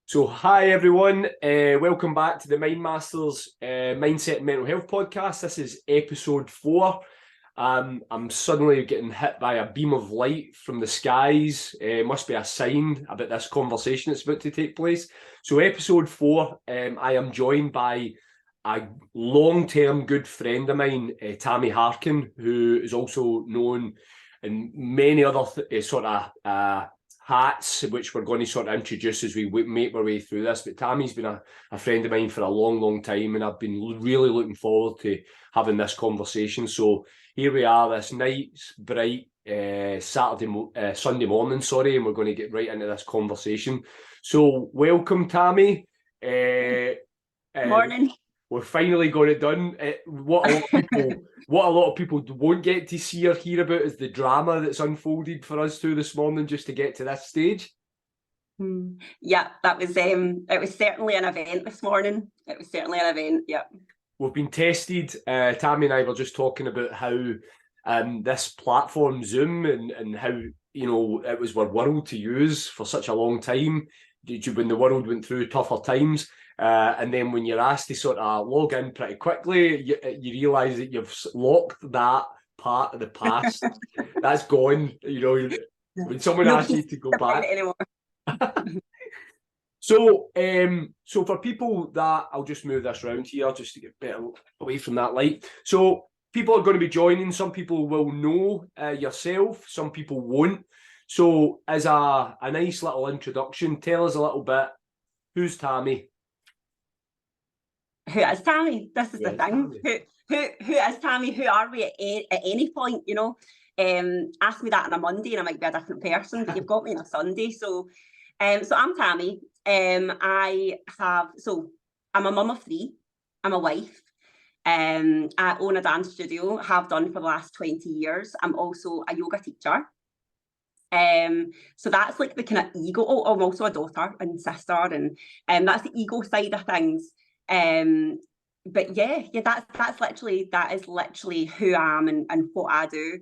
So, hi everyone, welcome back to the Mind Masters Mindset and Mental Health podcast. This is episode 4. I'm suddenly getting hit by a beam of light from the skies. Must be a sign about this conversation that's about to take place. So, episode 4, I am joined by a long-term good friend of mine, Tammy Harkin, who is also known in many other hats, which we're going to sort of introduce as we make our way through this. But Tammy's been a friend of mine for a long time, and I've been really looking forward to having this conversation. So here we are, this nice, bright Sunday morning, and we're going to get right into this conversation. So welcome, Tammy. Morning. We're finally got it done. What a lot of people won't get to see or hear about is the drama that's unfolded for us two this morning just to get to this stage. Yeah, that was it was certainly an event this morning. It was certainly an event, yeah. We've been tested. Tammy and I were just talking about how this platform, Zoom, and how, it was our world to use for such a long time when the world went through tougher times. And then when you're asked to sort of log in pretty quickly, you realise that you've locked that part of the past. That's gone. When someone asks you to go back. So for people that, I'll just move this around here just to get better away from that light. So people are going to be joining. Some people will know yourself. Some people won't. So as a nice little introduction, tell us a little bit. Who's Tammy? Who is Tammy? This is the thing. Who is Tammy? Who are we at any point? Ask me that on a Monday and I might be a different person, but you've got me on a Sunday. So I'm Tammy. I'm a mum of 3. I'm a wife. I own a dance studio, have done for the last 20 years. I'm also a yoga teacher. So that's like the kind of ego. Oh, I'm also a daughter and sister, and that's the ego side of things. But yeah, that is literally who I am and what I do.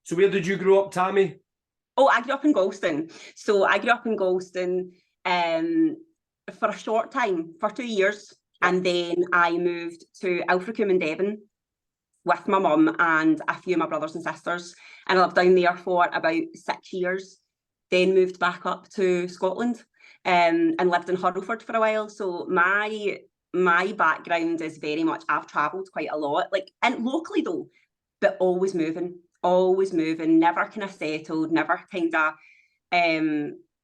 So where did you grow up, Tammy? Oh, I grew up in Galston. So I grew up in Galston for a short time, for 2 years. Yep. And then I moved to Alfracombe in Devon with my mum and a few of my brothers and sisters. And I lived down there for about 6 years. Then moved back up to Scotland and lived in Hurlford for a while. So my background is very much, I've travelled quite a lot, and locally though, but always moving, never kind of settled, never kind of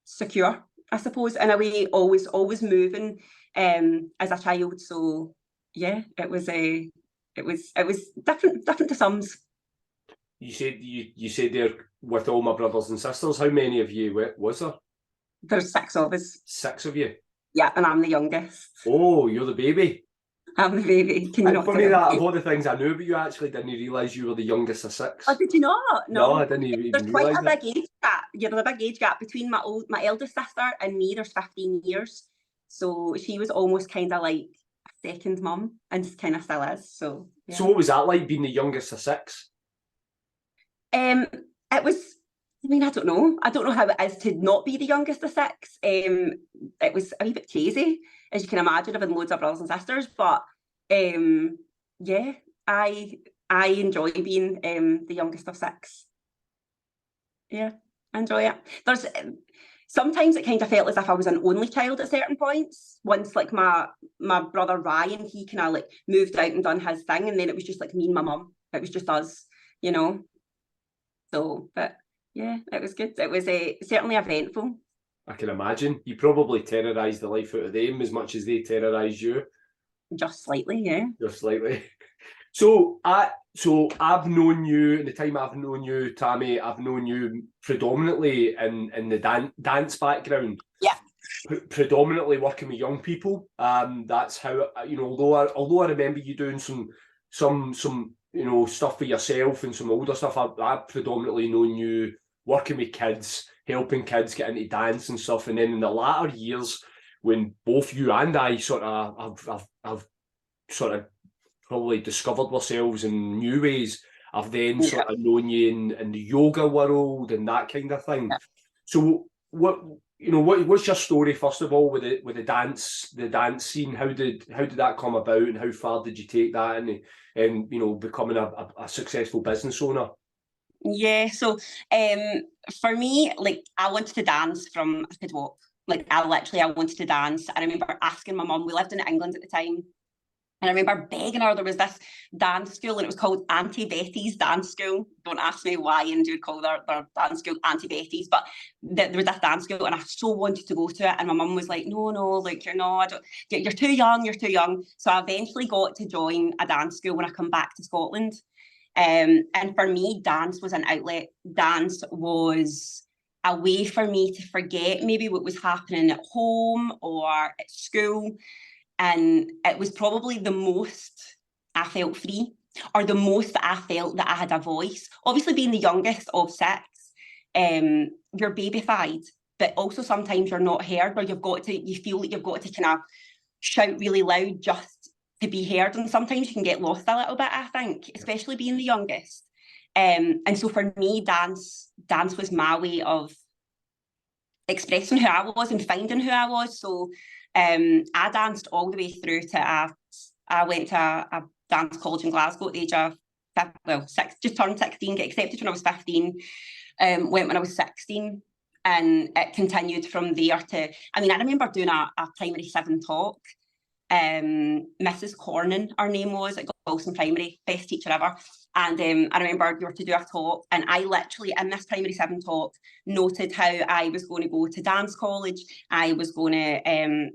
secure, I suppose, in a way, always moving as a child. So yeah, it was different to some's. You said there with all my brothers and sisters. How many of you was there? There's 6 of us. 6 of you? Yeah, and I'm the youngest. Oh, you're the baby. I'm the baby. Can you not funny that of all the things I knew about you, I actually didn't realise you were the youngest of 6. Oh, did you not? No, I didn't even There's realise quite a big age gap. Yeah, there's a big age gap between my eldest sister and me. There's 15 years. So she was almost kind of like a second mum, and kind of still is. So yeah. So what was that like, being the youngest of 6? It was, I don't know how it is to not be the youngest of 6. It was a wee bit crazy, as you can imagine, having loads of brothers and sisters, but yeah, I enjoy being the youngest of 6. Yeah, I enjoy it. There's sometimes it kind of felt as if I was an only child at certain points. Once like my brother Ryan, he kind of like moved out and done his thing, and then it was just like me and my mum. It was just us, So, but yeah, it was good. It was certainly eventful. I can imagine. You probably terrorised the life out of them as much as they terrorised you. Just slightly, yeah. Just slightly. So I've known you, in the time I've known you, Tammy, I've known you predominantly in the dance background. Yeah. Predominantly working with young people. That's how, although I remember you doing some stuff for yourself and some older stuff, I've predominantly known you working with kids, helping kids get into dance and stuff. And then in the latter years, when both you and I sort of have sort of probably discovered ourselves in new ways, I've then sort of known you in the yoga world and that kind of thing. Yeah. So what's your story first of all with the dance scene? How did that come about, and how far did you take that and becoming a successful business owner? Yeah, so for me, like, I wanted to dance from I could walk. Like, I wanted to dance. I remember asking my mum, we lived in England at the time, and I remember begging her. There was this dance school, and it was called Auntie Betty's Dance School. Don't ask me why India would call their dance school Auntie Betty's, but there was this dance school, and I so wanted to go to it. And my mum was like, no, like, you're too young. So I eventually got to join a dance school when I come back to Scotland. And for me, dance was an outlet. Dance was a way for me to forget maybe what was happening at home or at school. And it was probably the most I felt free, or the most that I felt that I had a voice. Obviously, being the youngest of six, you're babyfied, but also sometimes you're not heard, or you feel like you've got to kind of shout really loud just to be heard. And sometimes you can get lost a little bit, I think, especially being the youngest. And so for me, dance was my way of expressing who I was and finding who I was. So I danced all the way through to I went to a dance college in Glasgow at the age of, just turned 16, got accepted when I was 15, went when I was 16, and it continued from there to, I remember doing a primary 7 talk. Mrs. Cornan, our name was, at Galston Primary, best teacher ever. And I remember we were to do a talk, and I literally, in this primary 7 talk, noted how I was going to go to dance college, I was going to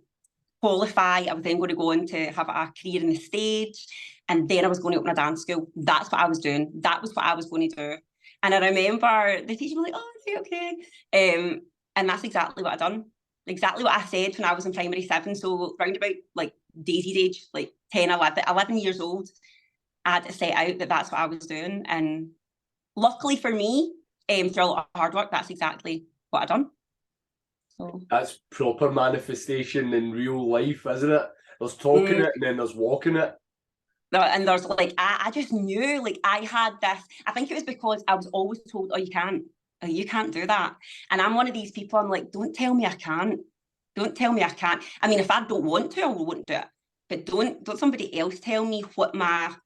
qualify, I was then going to go on to have a career in the stage, and then I was going to open a dance school. That's what I was doing. That was what I was going to do. And I remember the teacher was like, oh, okay. And that's exactly what I done. Exactly what I said when I was in primary 7. So round about like Daisy's age, like 10, 11 years old, I had to set out that that's what I was doing. And luckily for me, through a lot of hard work, that's exactly what I done. So that's proper manifestation in real life, isn't it? There's talking it, and then there's walking it. And there's like, I just knew, like, I had this, I think it was because I was always told, oh, you can't do that. And I'm one of these people, I'm like, don't tell me I can't. Don't tell me I can't. If I don't want to, I won't do it. But don't somebody else tell me what my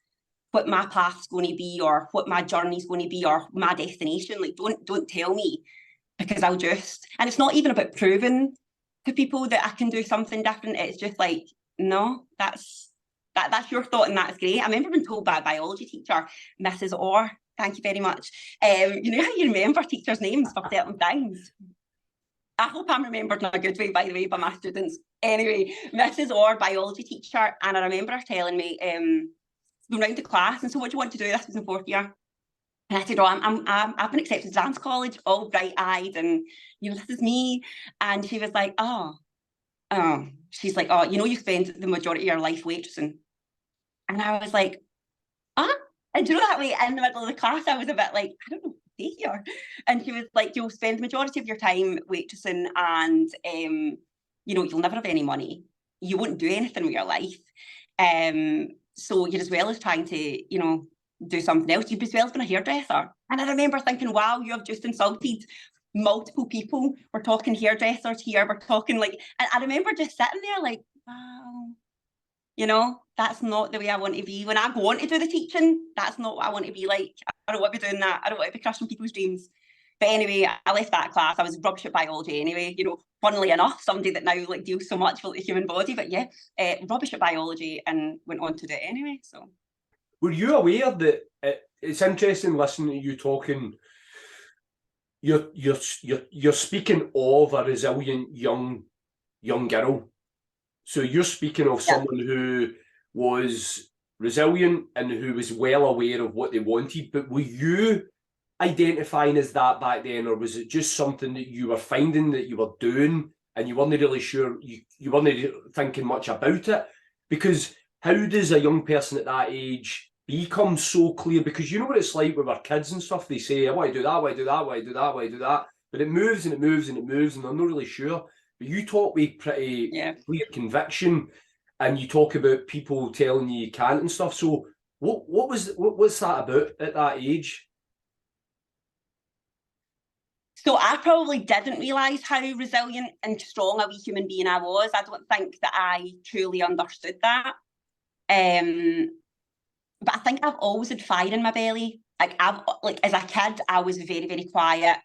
path's going to be, or what my journey's going to be, or my destination. Like, don't tell me, because I'll just, and it's not even about proving to people that I can do something different. It's just like, no, that's your thought, and that's great. I remember being told by a biology teacher, Mrs. Orr, thank you very much. You know how you remember teachers' names for certain things? I hope I'm remembered in a good way, by the way, by my students. Anyway, Mrs. Orr, biology teacher, and I remember her telling me, going round the class, and so what do you want to do? This was in 4th year. And I said, I've been accepted to dance college, all bright-eyed, and this is me. And she was like, she's like, you spend the majority of your life waitressing. And I was like, and that way in the middle of the class, I was a bit like, I don't know what to say here. And she was like, you'll spend the majority of your time waitressing, and you'll never have any money. You won't do anything with your life. So you're, as well as trying to, do something else, you'd as well as being a hairdresser. And I remember thinking, wow, you have just insulted multiple people. We're talking hairdressers here, we're talking like, and I remember just sitting there like, wow, that's not the way I want to be. When I go on to do the teaching, that's not what I want to be like. I don't want to be doing that. I don't want to be crushing people's dreams. But anyway, I left that class. I was rubbish at biology anyway, funnily enough, somebody that now like deals so much with the human body, but yeah, rubbish at biology, and went on to do it anyway. So were you aware that it's interesting listening to you talking? You're speaking of a resilient young girl. So you're speaking of someone who was resilient and who was well aware of what they wanted. But were you identifying as that back then, or was it just something that you were finding that you were doing and you weren't really sure, you weren't thinking much about it? Because how does a young person at that age become so clear? Because you know what it's like with our kids and stuff. They say, I want to do that, I want to do that, I want to do that, I want to do that. But it moves and it moves and it moves, and they're not really sure. But you talk with pretty clear conviction, and you talk about people telling you can't and stuff. So What's that about at that age? So I probably didn't realise how resilient and strong a wee human being I was. I don't think that I truly understood that. But I think I've always had fire in my belly. Like as a kid, I was very, very quiet,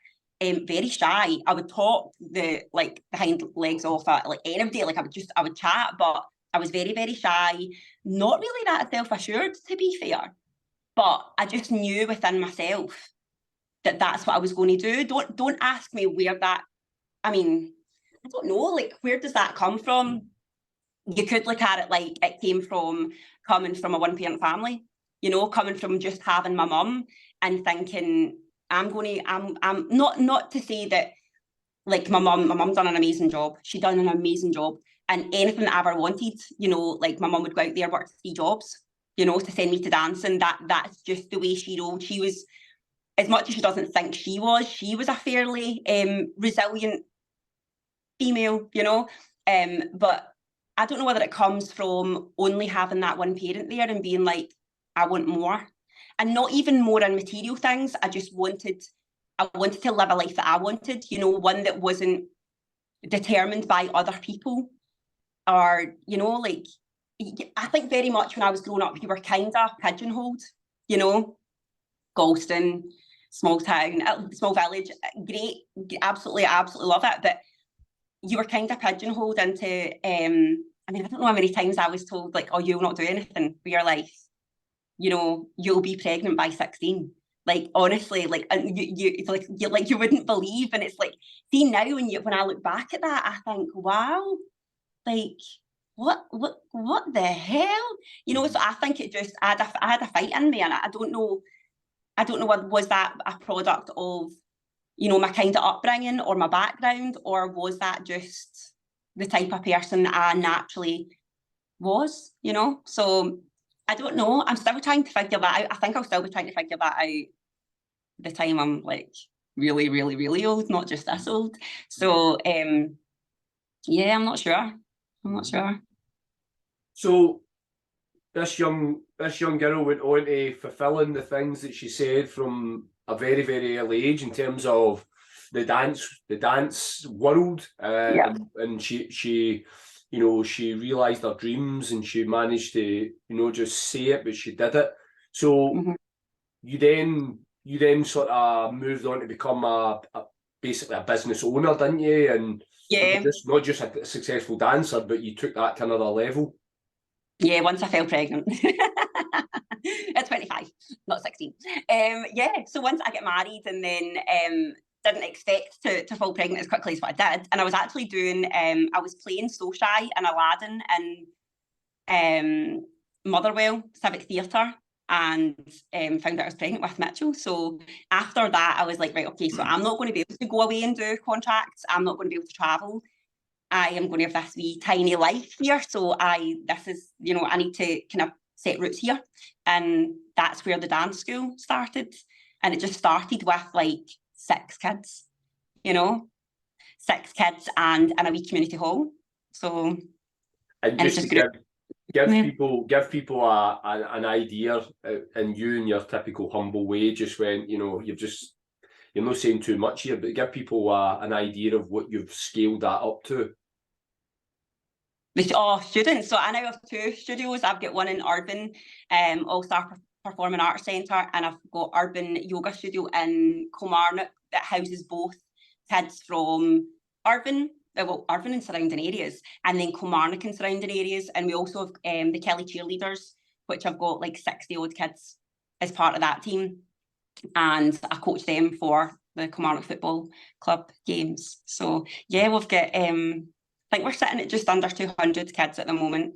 very shy. I would talk the behind legs off at anybody. I would chat, but I was very, very shy. Not really that self-assured, to be fair. But I just knew within myself that that's what I was going to do. Don't ask me where that. I mean, I don't know. Like, where does that come from? You could look at it like it came from coming from a one-parent family, coming from just having my mum and thinking I'm not to say that like my mum done an amazing job. She done an amazing job. And anything that I ever wanted, like my mum would go out there, work 3 jobs, to send me to dancing. That's just the way she rolled. She was, as much as she doesn't think she was a fairly resilient female, but I don't know whether it comes from only having that one parent there and being like, I want more. And not even more in material things. I wanted to live a life that I wanted, one that wasn't determined by other people. Or, I think very much when I was growing up, you were kind of pigeonholed, Galston, small town, small village, great, absolutely love it. But you were kind of pigeonholed into, I don't know how many times I was told, like, oh, you'll not do anything for your life. You'll be pregnant by 16. Like, honestly, like, you wouldn't believe. And it's like, see now when I look back at that, I think, wow, like, what the hell? So I think it just, I had a fight in me, and I don't know what was that a product of, my kind of upbringing or my background, or was that just the type of person that I naturally was, So I don't know. I'm still trying to figure that out. I think I'll still be trying to figure that out the time I'm like really, really, really old, not just this old. So yeah, I'm not sure. So this young girl went on to fulfilling the things that she said from a very, very early age in terms of the dance world, and she realized her dreams, and she managed to just say it, but she did it. So you then sort of moved on to become basically a business owner, didn't you? And not just a successful dancer, but you took that to another level. Yeah, once I fell pregnant at 25, not 16. So once I get married, and then didn't expect to fall pregnant as quickly as what I did. And I was actually doing, I was playing So Shy and Aladdin in Motherwell Civic Theatre, and found out I was pregnant with Mitchell. So after that, I was like, right, okay, so I'm not going to be able to go away and do contracts. I'm not going to be able to travel. I am going to have this wee tiny life here. So I need to kind of set roots here. And that's where the dance school started. And it just started with like 6 kids, 6 kids and a wee community hall. So, and just to give people an idea, and you in your typical humble way just went, you're not saying too much here, but give people an idea of what you've scaled that up to. Students. So I now have 2 studios. I've got one in Urban, Allstar Performing Arts Centre, and I've got Urban Yoga Studio in Kilmarnock that houses both kids from Urban and surrounding areas, and then Kilmarnock and surrounding areas. And we also have the Kelly cheerleaders, which I've got like 60 odd kids as part of that team, and I coach them for the Kilmarnock Football Club games. So yeah, we've got I think we're sitting at just under 200 kids at the moment.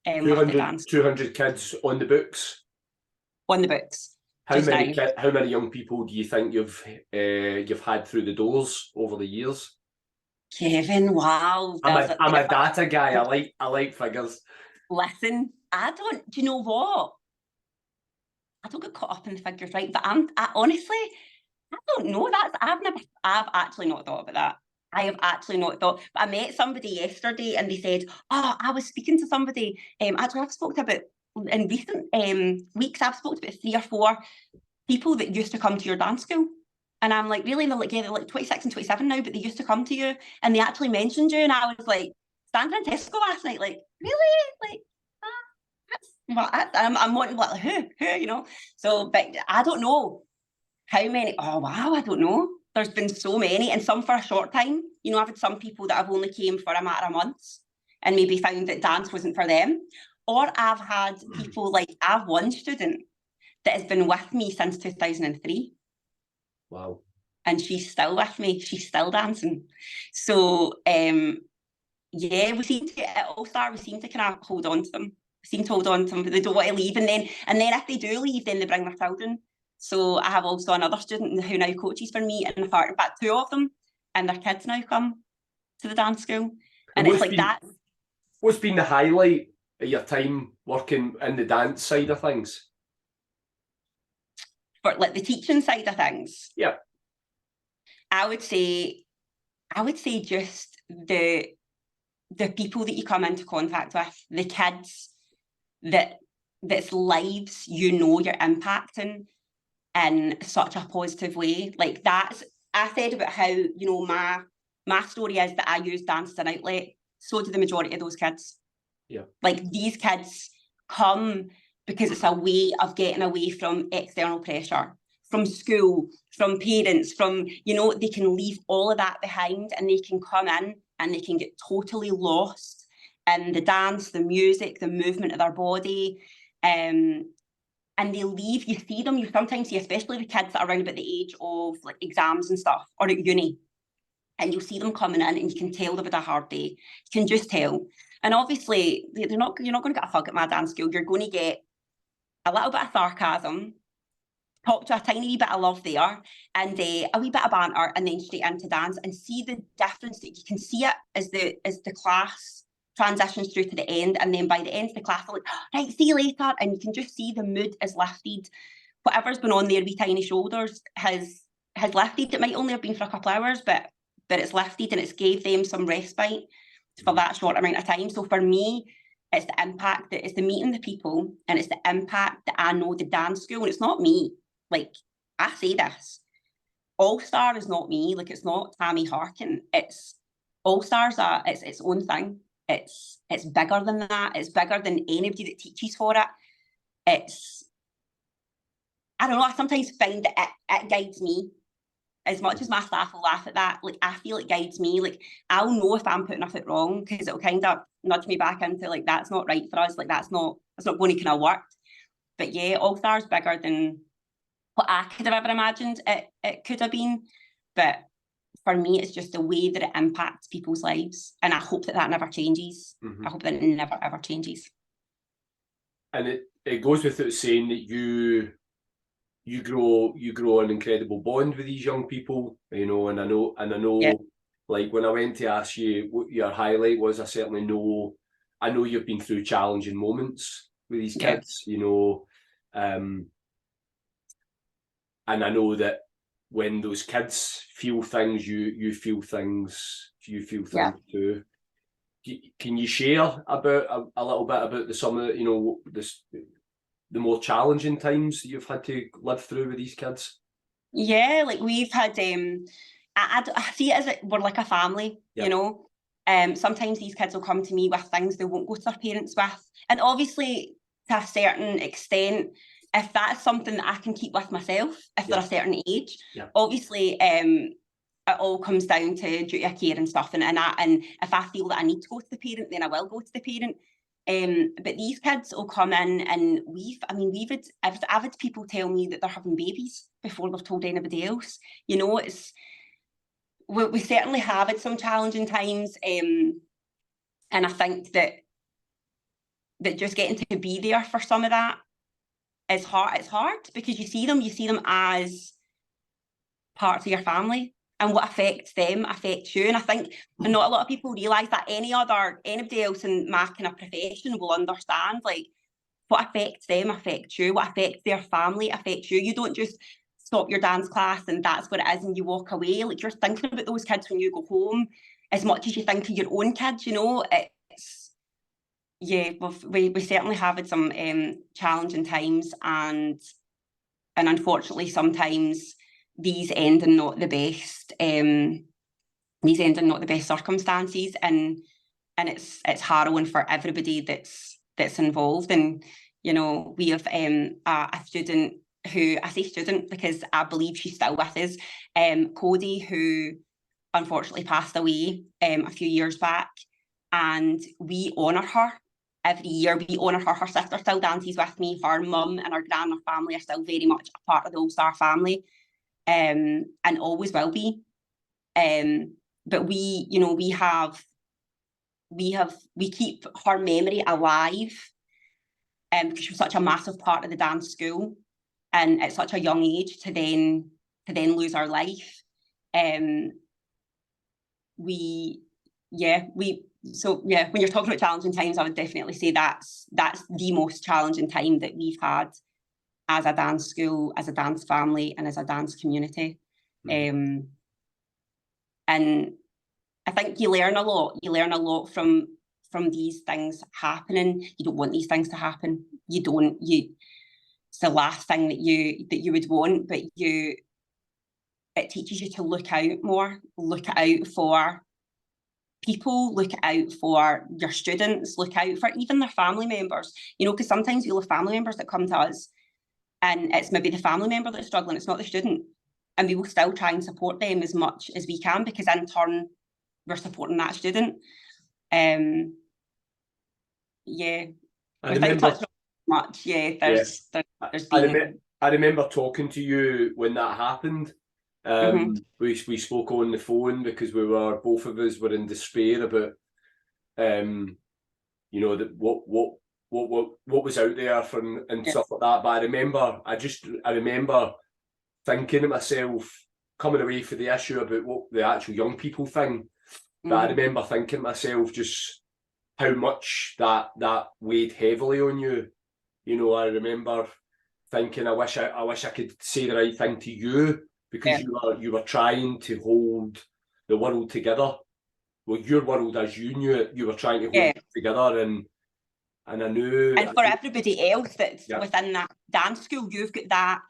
200 kids on the books? On the books. How many young people do you think you've had through the doors over the years? Kevin, wow. I'm a data guy. I like figures. Listen, do you know what? I don't get caught up in the figures, right? But I honestly, I don't know. I've actually not thought about that. I have actually not thought. But I met somebody yesterday, and they said, "Oh, I was speaking to somebody. Actually, I've spoken to about in recent weeks, I've spoken to about 3 or 4 people that used to come to your dance school. And I'm like, really? And they're like, yeah, they're like 26 and 27 now, but they used to come to you and they actually mentioned you. And I was like, standing in Tesco last night, like, really? Like, I'm wanting like, who, you know? So, but I don't know how many. Oh, wow, I don't know. There's been so many, and some for a short time. You know, I've had some people that have only came for a matter of months and maybe found that dance wasn't for them. Or I've had people like, I've one student that has been with me since 2003. Wow. And she's still with me. She's still dancing. So, yeah, we seem to, at Allstar, we seem to kind of hold on to them. We seem to hold on to them, but they don't want to leave. And then if they do leave, then they bring their children. So I have also another student who now coaches for me, and in fact, 2 of them and their kids now come to the dance school. And it's like that. What's been the highlight of your time working in the dance side of things? For like the teaching side of things? Yeah. I would say just the people that you come into contact with, the kids that's lives you know you're impacting in such a positive way. Like that's, I said about how, you know, my story is that I use dance as an outlet. So do the majority of those kids. Yeah. Like these kids come because it's a way of getting away from external pressure, from school, from parents, from, you know, they can leave all of that behind and they can come in and they can get totally lost in the dance, the music, the movement of their body. And they leave, you see them, you sometimes see, especially the kids that are around about the age of like exams and stuff, or at uni, and you'll see them coming in and you can tell they've had a hard day. You can just tell. And obviously, you're not going to get a hug at my dance school. You're going to get a little bit of sarcasm, talk to a tiny wee bit of love there, and a wee bit of banter, and then straight into dance, and see the difference that you can see it as the class transitions through to the end, and then by the end of the class, they're like, right, see you later, and you can just see the mood is lifted. Whatever's been on their wee tiny shoulders has lifted. It might only have been for a couple of hours, but it's lifted and it's gave them some respite for that short amount of time. So for me, it's the impact, it's the meeting the people, and it's the impact that I know the dance school, and it's not me. Like, I say this, Allstar is not me. Like, it's not Tammy Harkin. It's Allstar's it's its own thing. It's bigger than that. It's bigger than anybody that teaches for it. It's, I don't know, I sometimes find that it guides me. As much as my staff will laugh at that, like, I feel it guides me. Like, I'll know if I'm putting a foot wrong, because it'll kind of nudge me back into, like, that's not right for us. Like, that's not going to kind of work. But yeah, Allstar's bigger than what I could have ever imagined it could have been. But for me, it's just the way that it impacts people's lives. And I hope that never changes. I hope that it never, ever changes. And it goes without saying that you grow an incredible bond with these young people, you know, and I know yeah. Like, when I went to ask you what your highlight was, I certainly know, I know you've been through challenging moments with these kids, you know, and I know that when those kids feel things, you feel things too. Can you share about a little bit about some of the, you know, the more challenging times that you've had to live through with these kids? Yeah, like we've had, I see it as we're like a family, you know. Sometimes these kids will come to me with things they won't go to their parents with. And obviously, to a certain extent, if that's something that I can keep with myself, if they're a certain age, obviously, it all comes down to duty of care and stuff. And if I feel that I need to go to the parent, then I will go to the parent. But these kids will come in, and I've had people tell me that they're having babies before they've told anybody else. You know, we certainly have had some challenging times, and I think that just getting to be there for some of that is hard. It's hard because you see them as parts of your family. And what affects them affects you. And I think not a lot of people realise that anybody else in my kind of profession will understand, like, what affects them affects you. What affects their family affects you. You don't just stop your dance class and that's what it is and you walk away. Like, you're thinking about those kids when you go home as much as you think of your own kids, you know. yeah, we certainly have had some challenging times, and unfortunately sometimes these end in not the best. These end in not the best circumstances, and it's harrowing for everybody that's involved. And you know, we have a student who, I say student because I believe she's still with us, Cody, who unfortunately passed away a few years back, and we honour her every year. We honour her. Her sister still dances with me. Her mum and her gran, her family are still very much a part of the Allstar family, and always will be. But we, you know, we keep her memory alive, because she was such a massive part of the dance school, and at such a young age to then lose our life. So when you're talking about challenging times, I would definitely say that's the most challenging time that we've had as a dance school, as a dance family, and as a dance community. And I think you learn a lot. You learn a lot from these things happening. You don't want these things to happen. You don't. It's the last thing that you would want, but it teaches you to look out more, look out for people, look out for your students, look out for even their family members, you know, because sometimes we'll have family members that come to us and it's maybe the family member that's struggling, it's not the student, and we will still try and support them as much as we can, because in turn we're supporting that student. I remember talking to you when that happened. We spoke on the phone because both of us were in despair about you know, that what was out there and stuff like that. But I remember thinking to myself, coming away from the issue about what the actual young people thing, but I remember thinking to myself just how much that weighed heavily on you. You know, I remember thinking, I wish I could say the right thing to you, because you were trying to hold the world together. Well, your world as you knew it, you were trying to hold it together, and I knew. And for everybody else that's within that dance school, you've got that.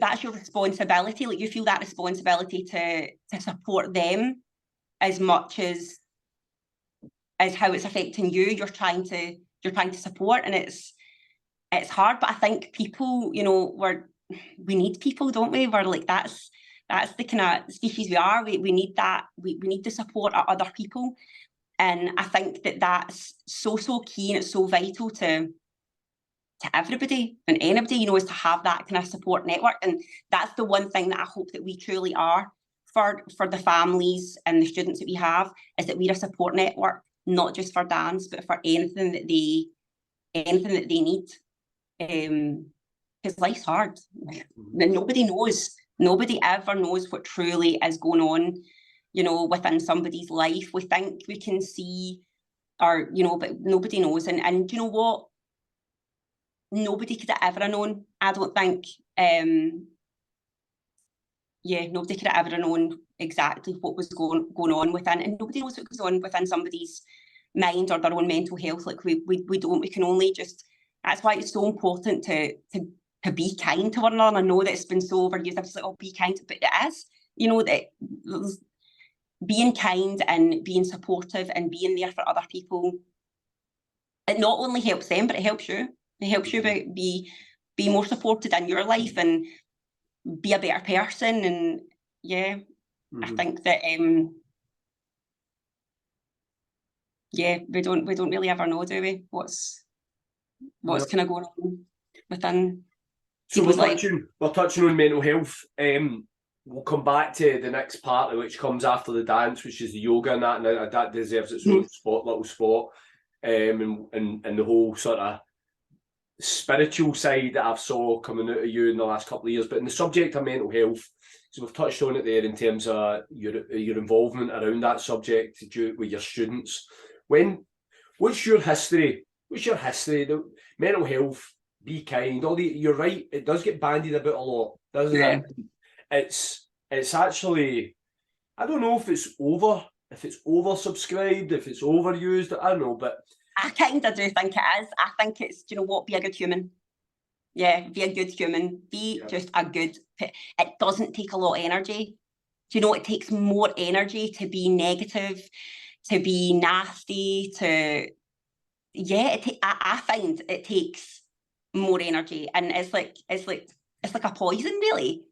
That's your responsibility. Like, you feel that responsibility to support them as much as how it's affecting you. You're trying to support, and it's hard. But I think people, you know, we need people, don't we? We're like, that's the kind of species we are. We need that. We need the support of other people, and I think that's so key, and it's so vital to everybody and anybody, you know, is to have that kind of support network. And that's the one thing that I hope that we truly are for the families and the students that we have, is that we're a support network, not just for dance, but for anything that they need. Because life's hard. Nobody ever knows what truly is going on, you know, within somebody's life. We think we can see, or, you know, but nobody knows. And you know what? Nobody could have ever known, I don't think. Nobody could have ever known exactly what was going on within, and nobody knows what goes on within somebody's mind or their own mental health. Like, we don't. We can only just. That's why it's so important to be kind to one another. I know that it's been so overused. I'm just like, oh, be kind, but it is. You know, that being kind and being supportive and being there for other people, it not only helps them, but it helps you. It helps you be more supported in your life and be a better person. And I think that we don't really ever know, do we? What's kind of going on within. So we're touching on mental health. We'll come back to the next part, which comes after the dance, which is the yoga, and that deserves its own little spot. And the whole sort of spiritual side that I've saw coming out of you in the last couple of years. But in the subject of mental health, so we've touched on it there in terms of your involvement around that subject with your students. What's your history? The mental health, be kind. You're right. It does get bandied about a lot, doesn't it? It's actually, I don't know if it's oversubscribed, if it's overused. I don't know, but I kind of do think it is. I think it's, do you know what, be a good human. Yeah, be a good human. Be just a good, it doesn't take a lot of energy. Do you know, it takes more energy to be negative, to be nasty, to, yeah, I find it takes more energy, and it's like a poison, really.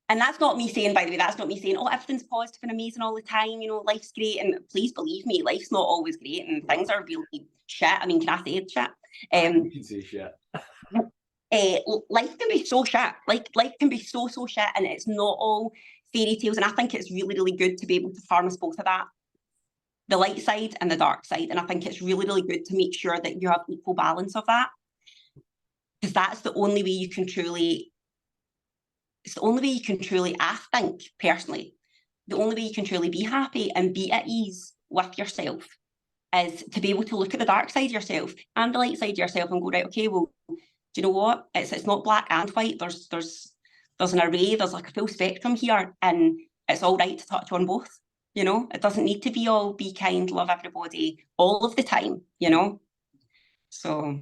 And that's not me saying, by the way, that's not me saying, oh, everything's positive and amazing all the time, you know, life's great. And please believe me, life's not always great and things are really shit. I mean, can I say shit? You can say shit. Life can be so shit. Like, life can be so shit, and it's not all fairy tales. And I think it's really, really good to be able to harness both of that, the light side and the dark side. And I think it's really, really good to make sure that you have equal balance of that, because that's the only way you can truly, it's the only way you can truly, I think personally, the only way you can truly be happy and be at ease with yourself is to be able to look at the dark side of yourself and the light side of yourself and go, right, okay, well, do you know what? It's not black and white. There's an array, there's like a full spectrum here, and it's all right to touch on both. You know, it doesn't need to be all be kind, love everybody all of the time, you know? So.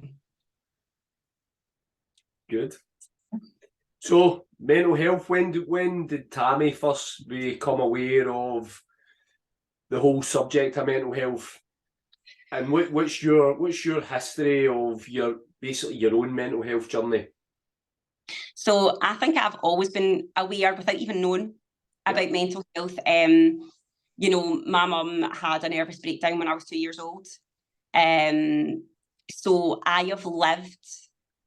Good. So, mental health, when did Tammy first become aware of the whole subject of mental health? And what's your history of basically your own mental health journey? So I think I've always been aware without even knowing about mental health. You know, my mum had a nervous breakdown when I was 2 years old. So I have lived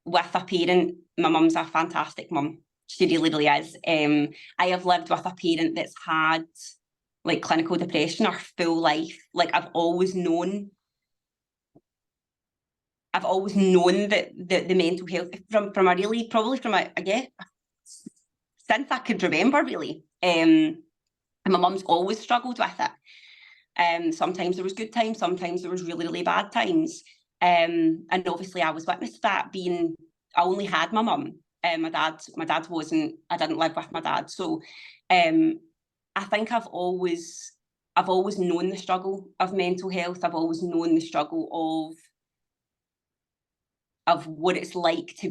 with a parent. My mum's a fantastic mum. She really, really is. I have lived with a parent that's had like clinical depression her full life. Like, I've always known that the mental health from a really, probably from a, yeah, since I could remember, really. And my mum's always struggled with it. Sometimes there was good times, sometimes there was really, really bad times. And obviously I was witness to that, being, I only had my mum. My dad wasn't, I didn't live with my dad. So I think I've always known the struggle of mental health. I've always known the struggle of what it's like to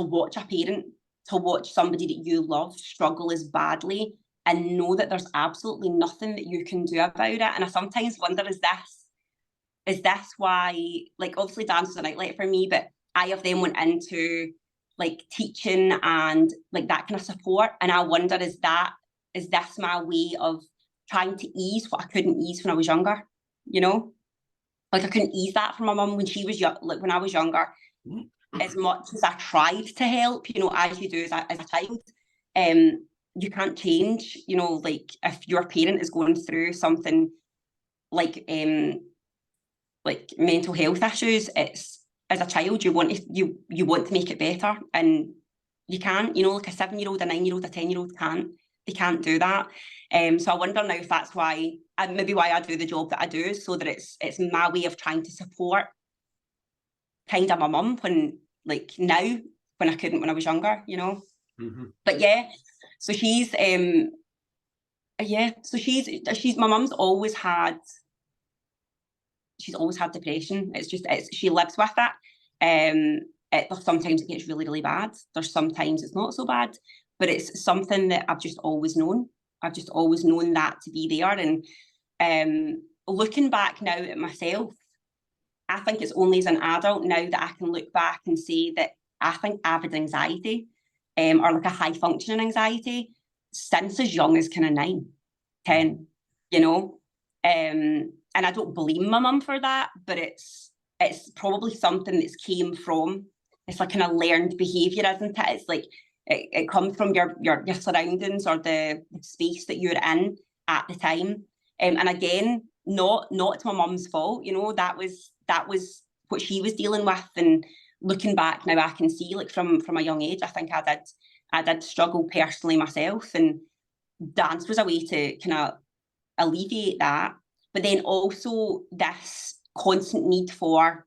watch a parent, to watch somebody that you love struggle as badly, and know that there's absolutely nothing that you can do about it. And I sometimes wonder, is this why, like, obviously dance is an outlet for me, but I have then went into like teaching and like that kind of support. And I wonder, is this my way of trying to ease what I couldn't ease when I was younger? You know, like I couldn't ease that from my mum when she was young, like when I was younger. As much as I tried to help, you know, as you do as a child, you can't change, you know, like if your parent is going through something like mental health issues, it's, as a child, you want to make it better, and you can't, you know, like a 7-year-old, a 9-year-old, a 10-year-old they can't do that. So I wonder now if that's why, maybe why I do the job that I do, so that it's my way of trying to support kind of my mum when, like, now, when I couldn't when I was younger, you know. But yeah, so she's my mum's always had depression. She lives with it. Sometimes it gets really, really bad. There's sometimes it's not so bad, but it's something that I've just always known. I've just always known that to be there. And looking back now at myself, I think it's only as an adult now that I can look back and say that I think I've had anxiety, or like a high functioning anxiety, since as young as kind of 9, 10, you know. And I don't blame my mum for that, but it's probably something that's came from, it's like kind of learned behaviour, isn't it? It's like it comes from your surroundings or the space that you're in at the time. And again, not to my mum's fault, you know, that was what she was dealing with. And looking back now, I can see, like, from a young age, I think I did struggle personally myself, and dance was a way to kind of alleviate that. But then also this constant need for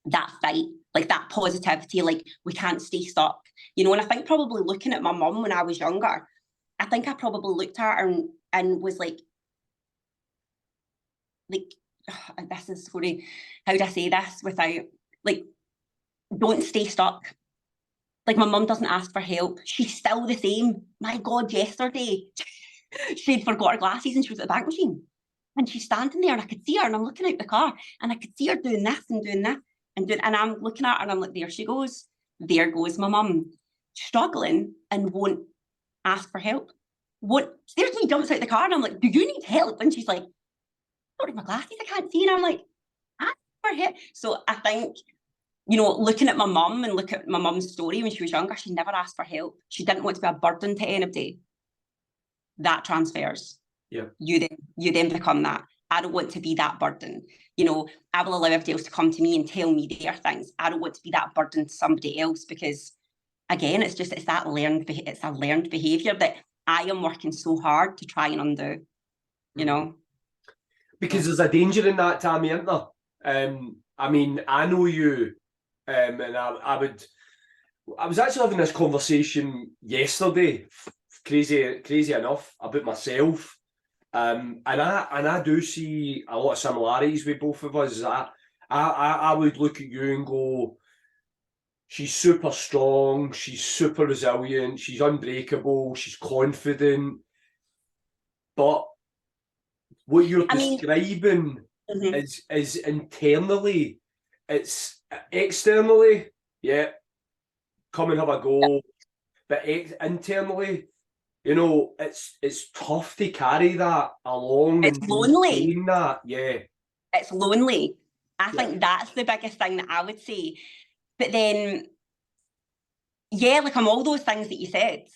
that fight, like that positivity, like we can't stay stuck, you know. And I think probably looking at my mum when I was younger, I think I probably looked at her and was like this is sorry, how do I say this without, like, don't stay stuck. Like, my mum doesn't ask for help. She's still the same. My God, yesterday, she'd forgot her glasses and she was at the bank machine. And she's standing there and I could see her and I'm looking out the car and I could see her doing this and doing that and I'm looking at her and I'm like, there she goes. There goes my mum, struggling and won't ask for help. Seriously jumps out the car and I'm like, do you need help? And she's like, I don't have my glasses, I can't see. And I'm like, ask for help. So I think, you know, looking at my mum and look at my mum's story when she was younger, she never asked for help. She didn't want to be a burden to anybody. That transfers. Yeah. You then become that. I don't want to be that burden. You know, I will allow everybody else to come to me and tell me their things. I don't want to be that burden to somebody else because, again, it's a learned behaviour that I am working so hard to try and undo. You know, because there's a danger in that, Tammy, isn't there? I mean, I know you, and I was actually having this conversation yesterday, crazy enough, about myself. And I do see a lot of similarities with both of us. I would look at you and go, she's super strong, she's super resilient, she's unbreakable, she's confident. But what you're describing is internally, it's externally, yeah, come and have a go. But internally, you know, it's tough to carry that along. It's lonely. That, yeah. It's lonely. I think that's the biggest thing that I would say. But then, yeah, like I'm all those things that you said.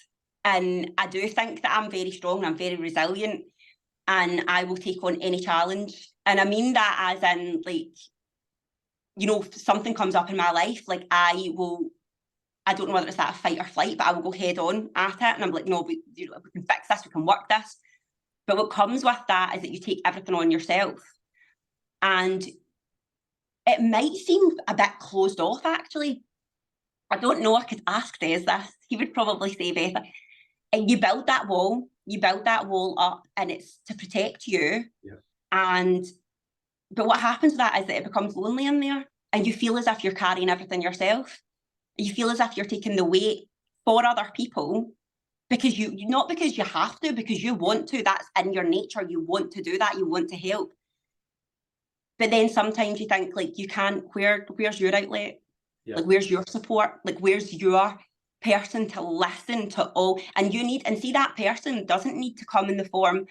And I do think that I'm very strong, I'm very resilient, and I will take on any challenge. And I mean that as in, like, you know, if something comes up in my life, like I don't know whether it's that fight or flight, but I will go head on at it. And I'm like, no, we can fix this, we can work this. But what comes with that is that you take everything on yourself. And it might seem a bit closed off, actually. I don't know, I could ask Des this. He would probably say better. And you build that wall up, and it's to protect you. Yeah. But what happens with that is that it becomes lonely in there, and you feel as if you're carrying everything yourself. You feel as if you're taking the weight for other people because not because you have to, because you want to. That's in your nature. You want to do that. You want to help. But then sometimes you think, like, you can't, where's your outlet? Yeah. Like, where's your support? Like, where's your person to listen to all? And see, that person doesn't need to come in the form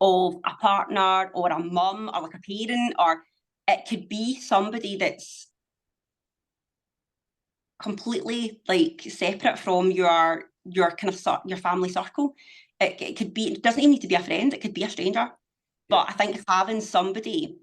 of a partner or a mum or like a parent, or it could be somebody that's completely like separate from your kind of your family circle. It could be, it doesn't even need to be a friend, it could be a stranger. But I think having somebody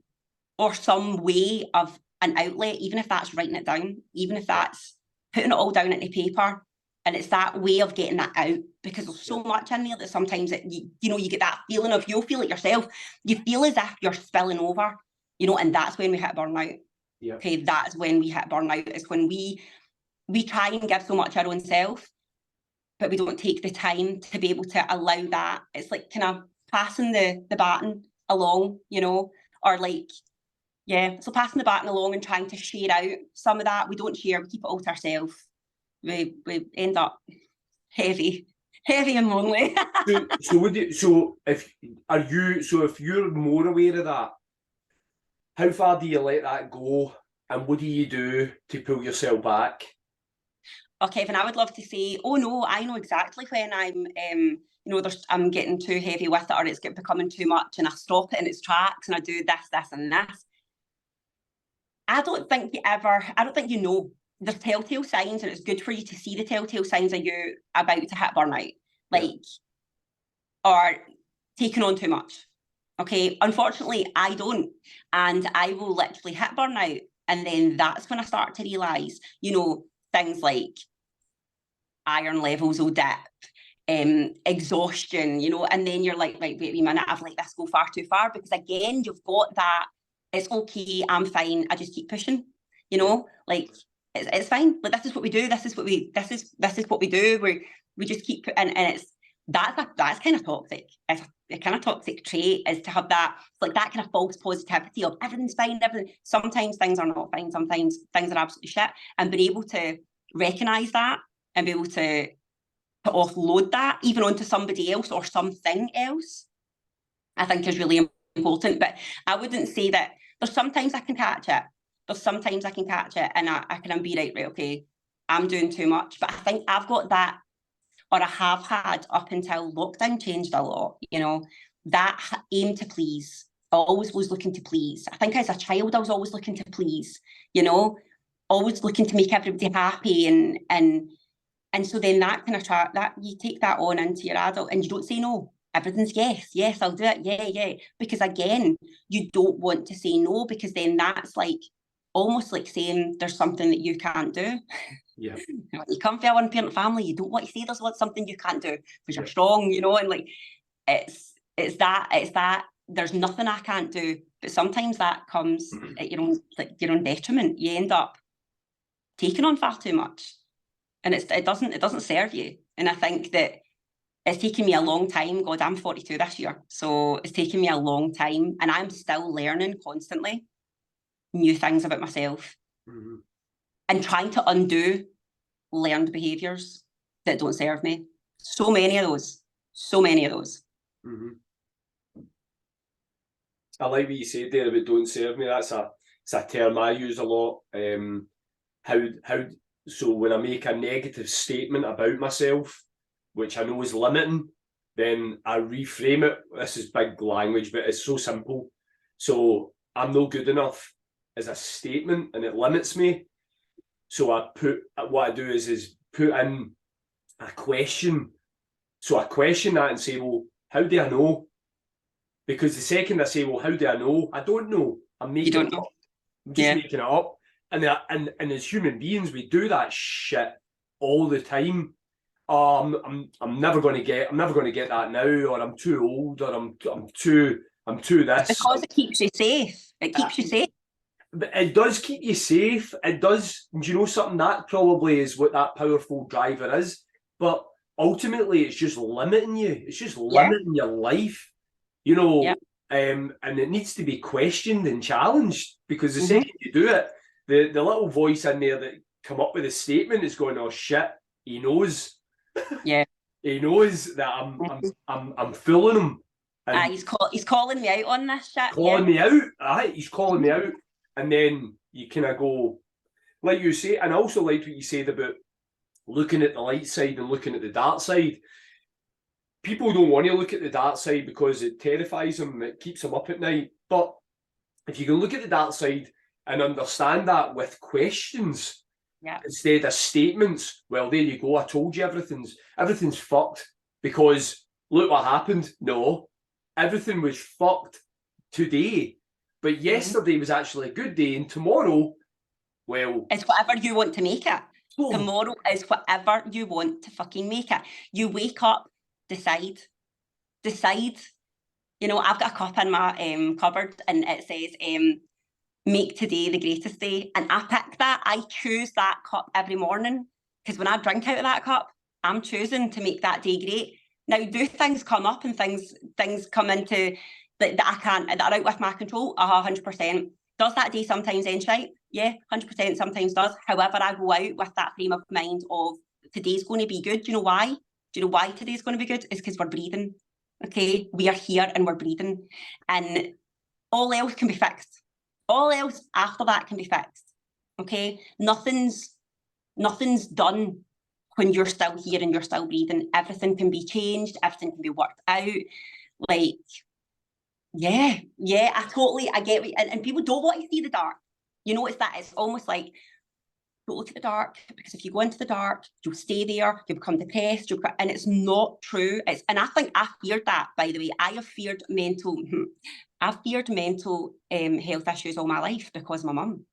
or some way of an outlet, even if that's writing it down, even if that's putting it all down into paper, and it's that way of getting that out, because there's so much in there that sometimes you get that feeling of, you'll feel it yourself, you feel as if you're spilling over, you know, and that's when we hit burnout. Yeah. Okay, that's when we hit burnout, is when we try and give so much our own self, but we don't take the time to be able to allow that. It's like kind of passing the baton along, you know, or like, yeah, so passing the baton along and trying to share out some of that. We don't share, we keep it all to ourselves. We end up heavy and lonely. If you're more aware of that, how far do you let that go, and what do you do to pull yourself back? Okay, Kevin, I would love to say, oh no, I know exactly when I'm, I'm getting too heavy with it, or it's becoming too much, and I stop it in its tracks, and I do this, and this. I don't think you know. There's telltale signs, and it's good for you to see the telltale signs of you about to hit burnout, or taking on too much. Okay, unfortunately, I don't, and I will literally hit burnout, and then that's when I start to realise, you know, things like iron levels will dip, exhaustion, you know, and then you're like, right, wait a minute, I've let this go far too far, because again, you've got that, it's okay, I'm fine, I just keep pushing, you know, like, it's fine, like, this is what we do, this is what we do, we just keep, and it's, that's kind of toxic. It's a kind of toxic trait, is to have that, like, that kind of false positivity of everything's fine, everything. Sometimes things are not fine, sometimes things are absolutely shit. And being able to recognise that and be able to offload that even onto somebody else or something else, I think is really important. But I wouldn't say that there's sometimes I can catch it. There's sometimes I can catch it and I can be right, okay, I'm doing too much. But I think I've got that, or I have had up until lockdown changed a lot, you know, that aim to please. I always was looking to please. I think as a child, I was always looking to please, you know, always looking to make everybody happy. And so then that kind of that you take that on into your adult and you don't say no. Everything's yes, I'll do it. Yeah. Because again, you don't want to say no, because then that's like almost like saying there's something that you can't do. Yeah. You come from a one-parent family, you don't want to say there's something you can't do because you're strong, you know, and like it's that there's nothing I can't do. But sometimes that comes at your own detriment. You end up taking on far too much. And it doesn't serve you. And I think that it's taken me a long time. God, I'm 42 this year. So it's taken me a long time. And I'm still learning constantly new things about myself. Mm-hmm. And trying to undo learned behaviours that don't serve me. So many of those. Mm-hmm. I like what you said there about don't serve me. It's a term I use a lot. So when I make a negative statement about myself, which I know is limiting, then I reframe it. This is big language, but it's so simple. So I'm no good enough as a statement and it limits me. So what I do is put in a question. So I question that and say, well, how do I know? Because the second I say, well, how do I know? I don't know. I'm making it up. I'm just making it up. And as human beings, we do that shit all the time. I'm never going to get that now, or I'm too old, or I'm too this. Because it keeps you safe. It keeps you safe. But it does keep you safe. It does. Do you know something? That probably is what that powerful driver is. But ultimately, it's just limiting you. It's just limiting your life. You know, and it needs to be questioned and challenged, because the second you do it, the little voice in there that come up with a statement is going, oh shit, he knows. Yeah. He knows that I'm fooling him. And he's calling me out on this shit. Calling me out. Aye, he's calling me out. And then you kind of go, like you say, and I also liked what you said about looking at the light side and looking at the dark side. People don't want to look at the dark side because it terrifies them, it keeps them up at night. But if you can look at the dark side and understand that with questions instead of statements, well, there you go, I told you everything's fucked because look what happened. No, everything was fucked today, but yesterday was actually a good day, and tomorrow, well, it's whatever you want to make it. Tomorrow is whatever you want to fucking make it. You wake up, decide. You know, I've got a cup in my cupboard and it says make today the greatest day, and I pick that. I choose that cup every morning, because when I drink out of that cup, I'm choosing to make that day great. Now, do things come up and things come into that I can't, that are out with my control? 100%. Does that day sometimes end shite? Yeah, 100% sometimes does. However, I go out with that frame of mind of today's going to be good. Do you know why? Do you know why today's going to be good? It's because we're breathing. Okay, we are here and we're breathing, and all else can be fixed. All else after that can be fixed. Okay, nothing's done when you're still here and you're still breathing. Everything can be changed. Everything can be worked out. Like, yeah, I get it. And people don't want to see the dark. You know, it's almost like, don't look at the dark, because if you go into the dark, you'll stay there, you'll become depressed, and it's not true. And I think I feared that, by the way. I have feared mental health issues all my life because of my mum.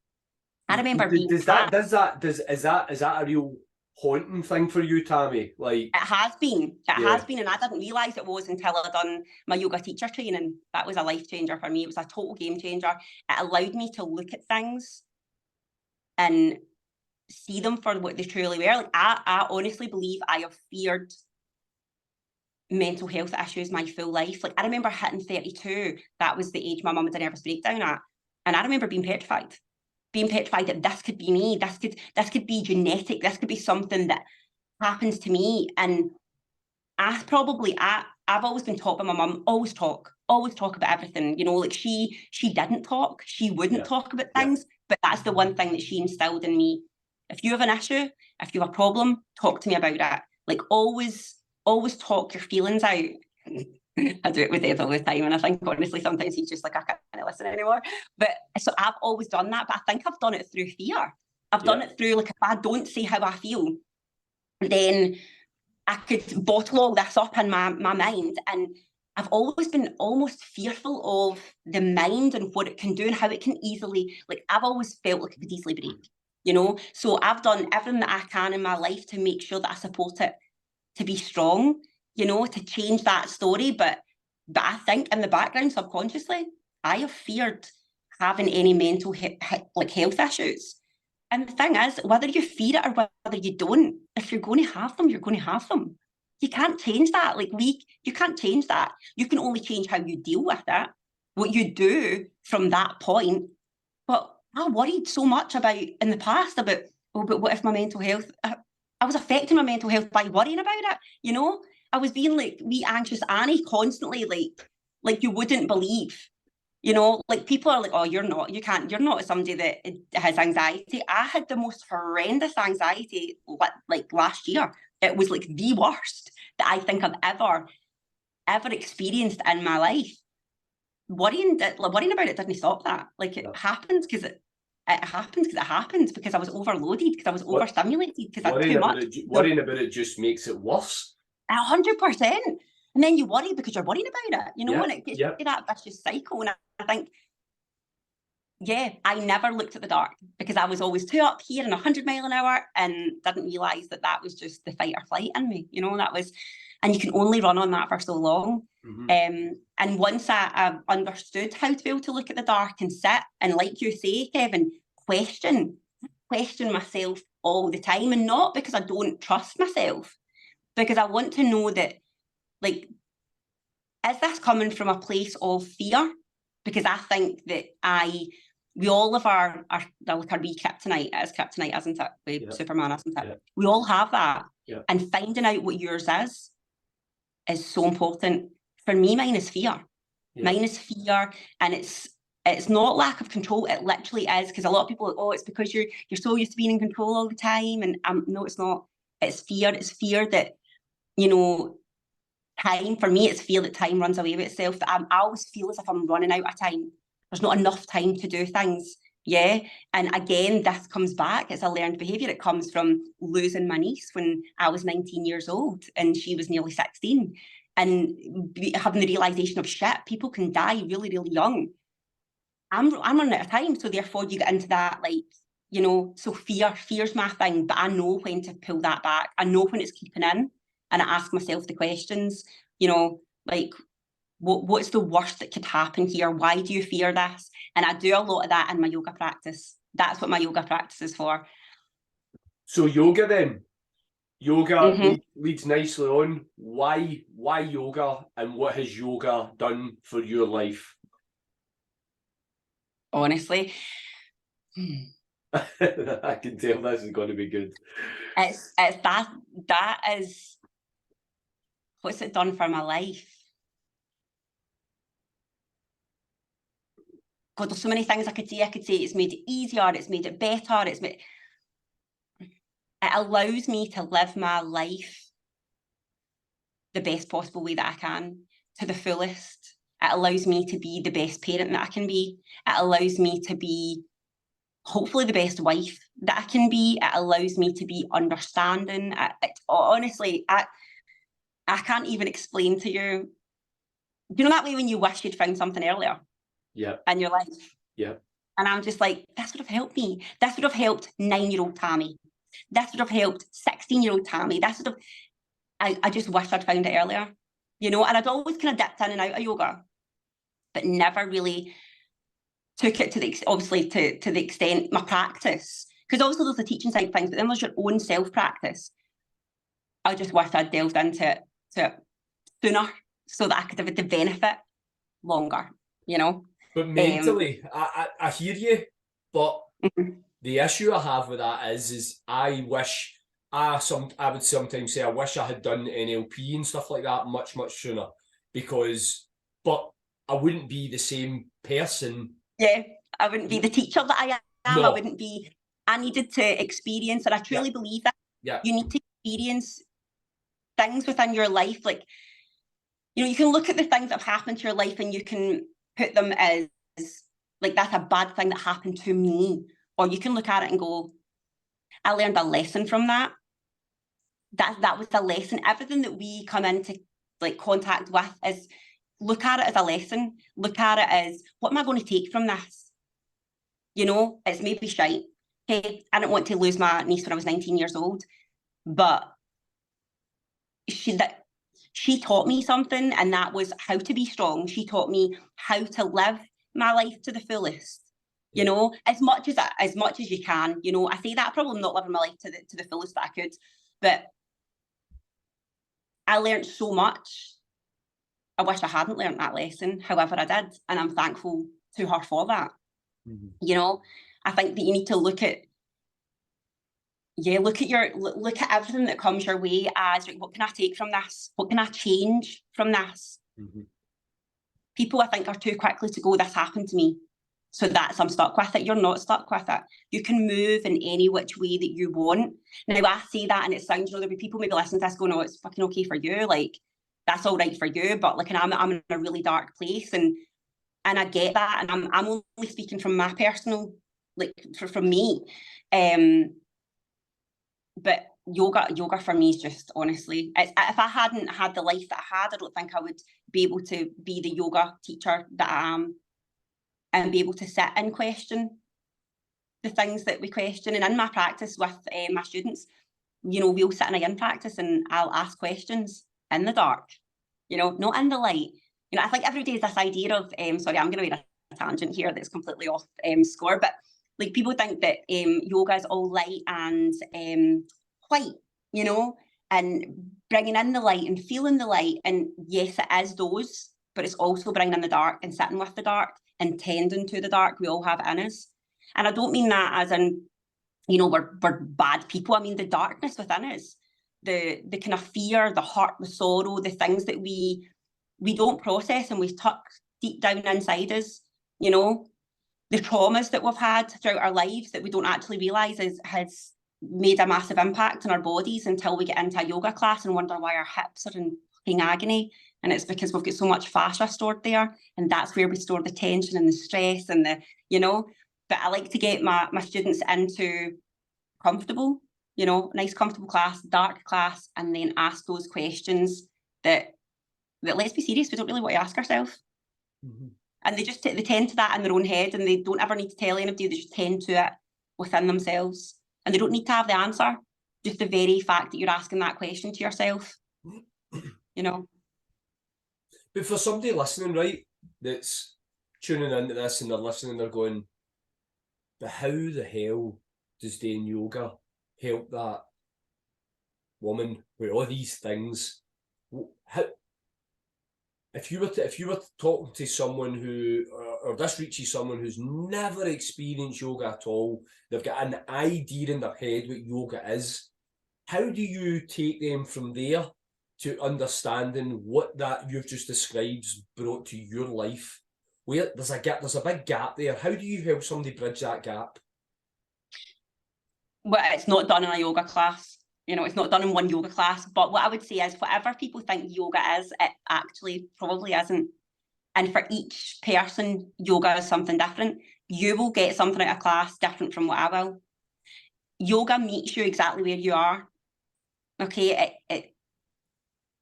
I remember is that a real haunting thing for you, Tammy? Like, it has been, and I didn't realise it was until I'd done my yoga teacher training. That was a life changer for me. It was a total game changer. It allowed me to look at things and see them for what they truly were. Like, I honestly believe I have feared mental health issues my full life. Like, I remember hitting 32. That was the age my mum had a nervous breakdown at. And I remember being petrified that this could be me. This could be genetic. This could be something that happens to me. And I've always been taught by my mum, always talk about everything. You know, like she didn't talk. She wouldn't talk about things. But that's the one thing that she instilled in me. If you have an issue, if you have a problem, talk to me about it. Like, always talk your feelings out. I do it with Ed all the time, and I think honestly sometimes he's just like, I can't listen anymore. But so I've always done that, but I think I've done it through fear. I've done it through, like, if I don't say how I feel, then I could bottle all this up in my mind. And I've always been almost fearful of the mind and what it can do and how it can easily, like, I've always felt like it could easily break, you know? So I've done everything that I can in my life to make sure that I support it to be strong, you know, to change that story. But I think in the background, subconsciously, I have feared having any mental health issues. And the thing is, whether you fear it or whether you don't, if you're going to have them, you're going to have them. You can't change that. Like, you can't change that. You can only change how you deal with it, what you do from that point. But I worried so much about in the past about what if my mental health, I was affecting my mental health by worrying about it, you know? I was being like wee anxious Annie constantly, like you wouldn't believe. You know, like, people are like, oh, you're not somebody that has anxiety. I had the most horrendous anxiety like last year. It was like the worst that I think I've ever experienced in my life. Worrying about it didn't stop that. Like, it happened because it happened because I was overloaded, because I was overstimulated, because I had too much. Worrying about it just makes it worse. 100%. And then you worry because you're worrying about it, you know, and it gets to that vicious cycle. And I think, I never looked at the dark because I was always too up here and 100 miles an hour and didn't realise that was just the fight or flight in me, you know, and you can only run on that for so long. And once I understood how to be able to look at the dark and sit and, like you say, Kevin, question myself all the time, and not because I don't trust myself, because I want to know that, like, is this coming from a place of fear? Because I think that we all have our wee kryptonite. It is kryptonite, isn't it? With Superman, isn't it? Yeah. We all have that. Yeah. And finding out what yours is so important. For me, mine is fear. Yeah. Mine is fear, and it's not lack of control. It literally is, because a lot of people are like, oh, it's because you're so used to being in control all the time. And no, it's not. It's fear. It's fear that, you know, time, for me, it's fear that time runs away with itself. That I always feel as if I'm running out of time. There's not enough time to do things. Yeah. And again, this comes back. It's a learned behaviour. It comes from losing my niece when I was 19 years old and she was nearly 16. And having the realisation of, shit, people can die really, really young. I'm running out of time. So therefore you get into that, like, you know, so fear's my thing, but I know when to pull that back. I know when it's keeping in. And I ask myself the questions, you know, like, what's the worst that could happen here? Why do you fear this? And I do a lot of that in my yoga practice. That's what my yoga practice is for. So yoga then? Yoga leads nicely on. Why yoga, and what has yoga done for your life? Honestly. I can tell this is going to be good. It's that is, what's it done for my life? God, there's so many things I could say. I could say it's made it easier, it's made it better, it allows me to live my life the best possible way that I can, to the fullest. It allows me to be the best parent that I can be. It allows me to be, hopefully, the best wife that I can be. It allows me to be understanding. Honestly, I can't even explain to you. You know that way when you wish you'd found something earlier? Yeah. In your life? Yeah. And I'm just like, this would have helped me. This would have helped 9-year-old Tammy. This would have helped 16-year-old Tammy. This would have... I just wish I'd found it earlier. You know, and I'd always kind of dipped in and out of yoga, but never really took it to the, obviously, to the extent, my practice. Because obviously there's the teaching side of things, but then there's your own self-practice. I just wish I'd delved into it sooner so that I could have the benefit longer, you know. But mentally, I hear you, but the issue I have with that is I wish I would sometimes say I wish I had done NLP and stuff like that much sooner, but I wouldn't be the same person. Yeah, I wouldn't be the teacher that I am. No. I needed to experience, and I truly believe that you need to experience things within your life. Like, you know, you can look at the things that have happened to your life and you can put them as like, that's a bad thing that happened to me. Or you can look at it and go, I learned a lesson from that. That was a lesson. Everything that we come into like contact with is, look at it as a lesson. Look at it as, what am I going to take from this? You know, it's maybe shite. Hey, I didn't want to lose my niece when I was 19 years old, but she taught me something, and that was how to be strong. She taught me how to live my life to the fullest. You know, as much as you can. You know, I say that probably I'm not living my life to the fullest that I could, but I learned so much. I wish I hadn't learned that lesson. However, I did, and I'm thankful to her for that. You know, I think that you need to look at everything that comes your way as, like, what can I take from this? What can I change from this? People, I think, are too quickly to go, this happened to me, so I'm stuck with it. You're not stuck with it. You can move in any which way that you want. Now, I say that and it sounds, you know, there'll be people maybe listening to this going, oh, it's fucking okay for you. Like, that's all right for you. But like, and I'm in a really dark place, and I get that. And I'm only speaking from my personal, like, from me. But yoga for me is just, honestly, if I hadn't had the life that I had, I don't think I would be able to be the yoga teacher that I am, and be able to sit and question the things that we question. And in my practice with my students, you know, we'll sit in a yin practice and I'll ask questions in the dark, you know, not in the light. You know, I think every day is this idea of, sorry, I'm going to make a tangent here that's completely off score, but like, people think that yoga is all light and white, you know, and bringing in the light and feeling the light. And yes, it is those, but it's also bringing in the dark and sitting with the dark and tending to the dark. We all have it in us. And I don't mean that as in, you know, we're bad people. I mean the darkness within us, the kind of fear, the hurt, the sorrow, the things that we don't process and we tuck deep down inside us, you know, the traumas that we've had throughout our lives that we don't actually realise has made a massive impact on our bodies, until we get into a yoga class and wonder why our hips are in fucking agony. And it's because we've got so much fascia stored there, and that's where we store the tension and the stress and the, you know. But I like to get my students into comfortable, you know, nice comfortable class, dark class, and then ask those questions that let's be serious, we don't really want to ask ourselves. And they just they tend to that in their own head, and they don't ever need to tell anybody. They just tend to it within themselves, and they don't need to have the answer. Just the very fact that you're asking that question to yourself, you know. But for somebody listening, right, that's tuning into this and they're listening, they're going, but how the hell does doing yoga help that woman with all these things? How, if you were talking to someone who, or this reaches someone who's never experienced yoga at all, they've got an idea in their head what yoga is, how do you take them from there to understanding what that you've just described brought to your life? Where there's a big gap there. How do you help somebody bridge that gap? Well, it's not done in a yoga class. You know, it's not done in one yoga class. But what I would say is, whatever people think yoga is, it actually probably isn't. And for each person, yoga is something different. You will get something out of class different from what I will. Yoga meets you exactly where you are. Okay,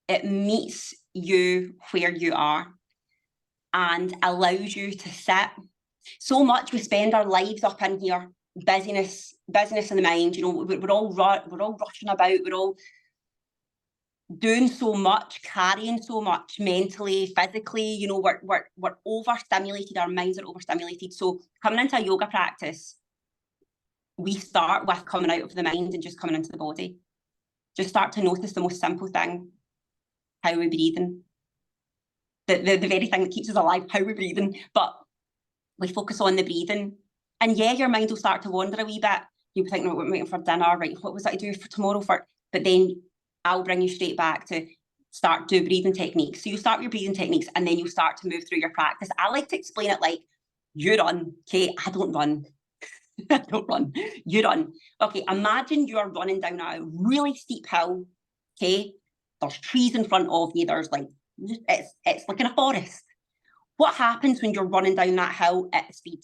it meets you where you are and allows you to sit. So much we spend our lives up in here, busyness in the mind. You know, we're all rushing about. We're all doing so much, carrying so much mentally, physically. You know, we're overstimulated. Our minds are overstimulated. So coming into a yoga practice, we start with coming out of the mind and just coming into the body. Just start to notice the most simple thing. How are we breathing? the very thing that keeps us alive, how we're breathing. But we focus on the breathing. And yeah, your mind will start to wander a wee bit. You'll be thinking, we're waiting for dinner, right? What was that to do for tomorrow? But then I'll bring you straight back to start do breathing techniques. So you start your breathing techniques and then you start to move through your practice. I like to explain it like, you run, okay? I don't run. I don't run. You run. Okay, imagine you're running down a really steep hill, okay? There's trees in front of you. There's like, it's like in a forest. What happens when you're running down that hill at speed?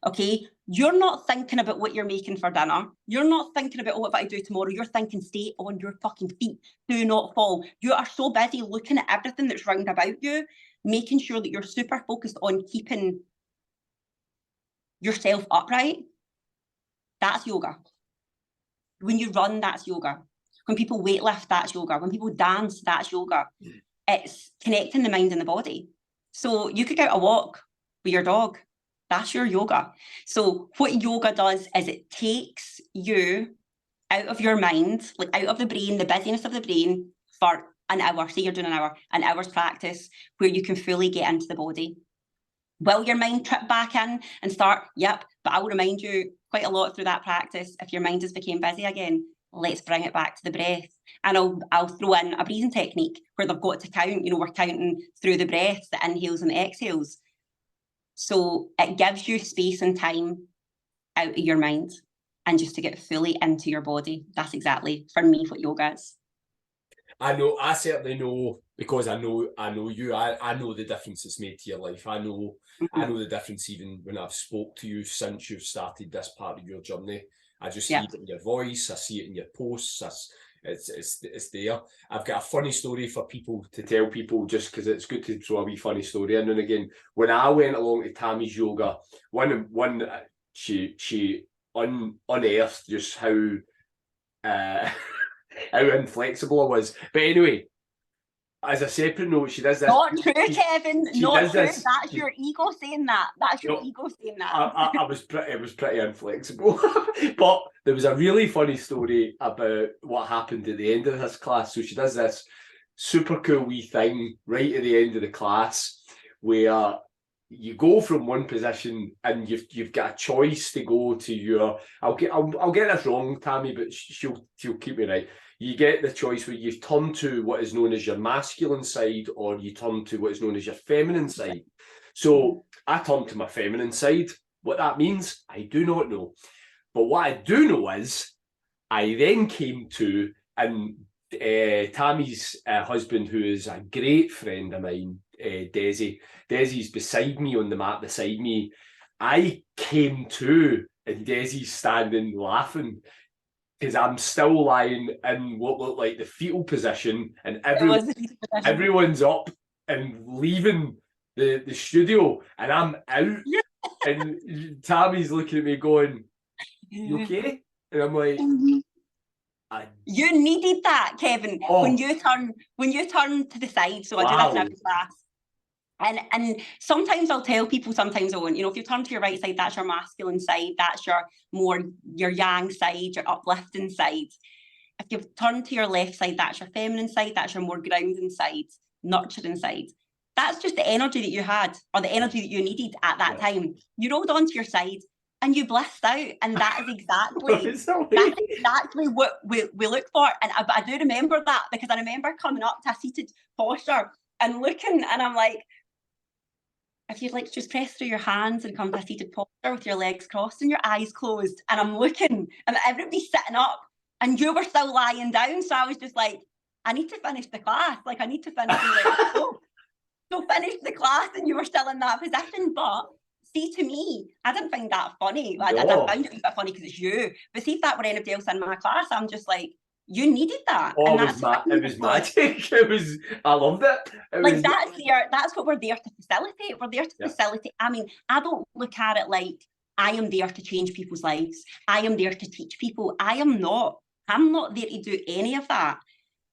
Okay, you're not thinking about what you're making for dinner. You're not thinking about what I do tomorrow. You're thinking, stay on your fucking feet. Do not fall. You are so busy looking at everything that's round about you, making sure that you're super focused on keeping yourself upright. That's yoga. When you run, that's yoga. When people weightlift, that's yoga. When people dance, that's yoga. It's connecting the mind and the body. So you could go out a walk with your dog. That's your yoga. So what yoga does is it takes you out of your mind, like out of the brain, the busyness of the brain for an hour. Say you're doing an hour's practice where you can fully get into the body. Will your mind trip back in and start? Yep. But I'll remind you quite a lot through that practice. If your mind has become busy again, let's bring it back to the breath. And I'll throw in a breathing technique where they've got to count. You know, we're counting through the breaths, the inhales and the exhales. So it gives you space and time out of your mind and just to get fully into your body. That's exactly, for me, what yoga is. I certainly know, because I know you, I know the difference it's made to your life. I know the difference even when I've spoke to you since you've started this part of your journey. I just see it in your voice, I see it in your posts, it's there. I've got a funny story for people to tell people, just because it's good to throw a wee funny story in and again. When I went along to Tammy's yoga, she unearthed just how how inflexible I was. But anyway, as a separate note, she does this. Not true, Kevin. Not true. That's your ego saying that. That's your ego saying that. It was pretty inflexible. But there was a really funny story about what happened at the end of this class. So she does this super cool wee thing right at the end of the class where you go from one position and you've got a choice to go to your. I'll get this wrong, Tammy, but she'll keep me right. You get the choice where you turn to what is known as your masculine side, or you turn to what is known as your feminine side. So I turned to my feminine side. What that means, I do not know. But what I do know is I then came to, and Tammy's husband, who is a great friend of mine, Desi's beside me on the mat beside me. I came to, and Desi's standing laughing, because I'm still lying in what looked like the fetal position, and everyone's up and leaving the studio, and I'm out. And Tammy's looking at me going, "You okay?" And I'm like, you needed that, Kevin. When you turn to the side. So I do this in every class. And sometimes I'll tell people, sometimes I won't. You know, if you turn to your right side, that's your masculine side. That's your yang side, your uplifting side. If you turn to your left side, that's your feminine side. That's your more grounding side, nurturing side. That's just the energy that you had, or the energy that you needed at that time. You rolled onto your side and you blissed out. And that is exactly what we look for. And I do remember that, because I remember coming up to a seated posture and looking, and I'm like, if you'd like to just press through your hands and come to a seated posture with your legs crossed and your eyes closed. And I'm looking, and everybody's sitting up, and you were still lying down. So I was just like, I need to finish the class. Like, I need to finish. So finish the class, and you were still in that position. But see, to me, I didn't find that funny. No. I found it a bit funny because it's you. But see, if that were anybody else in my class, I'm just like, you needed that. And it was magic. I loved it. That's what we're there to facilitate. We're there to facilitate. I mean, I don't look at it like I am there to change people's lives. I am there to teach people. I'm not there to do any of that.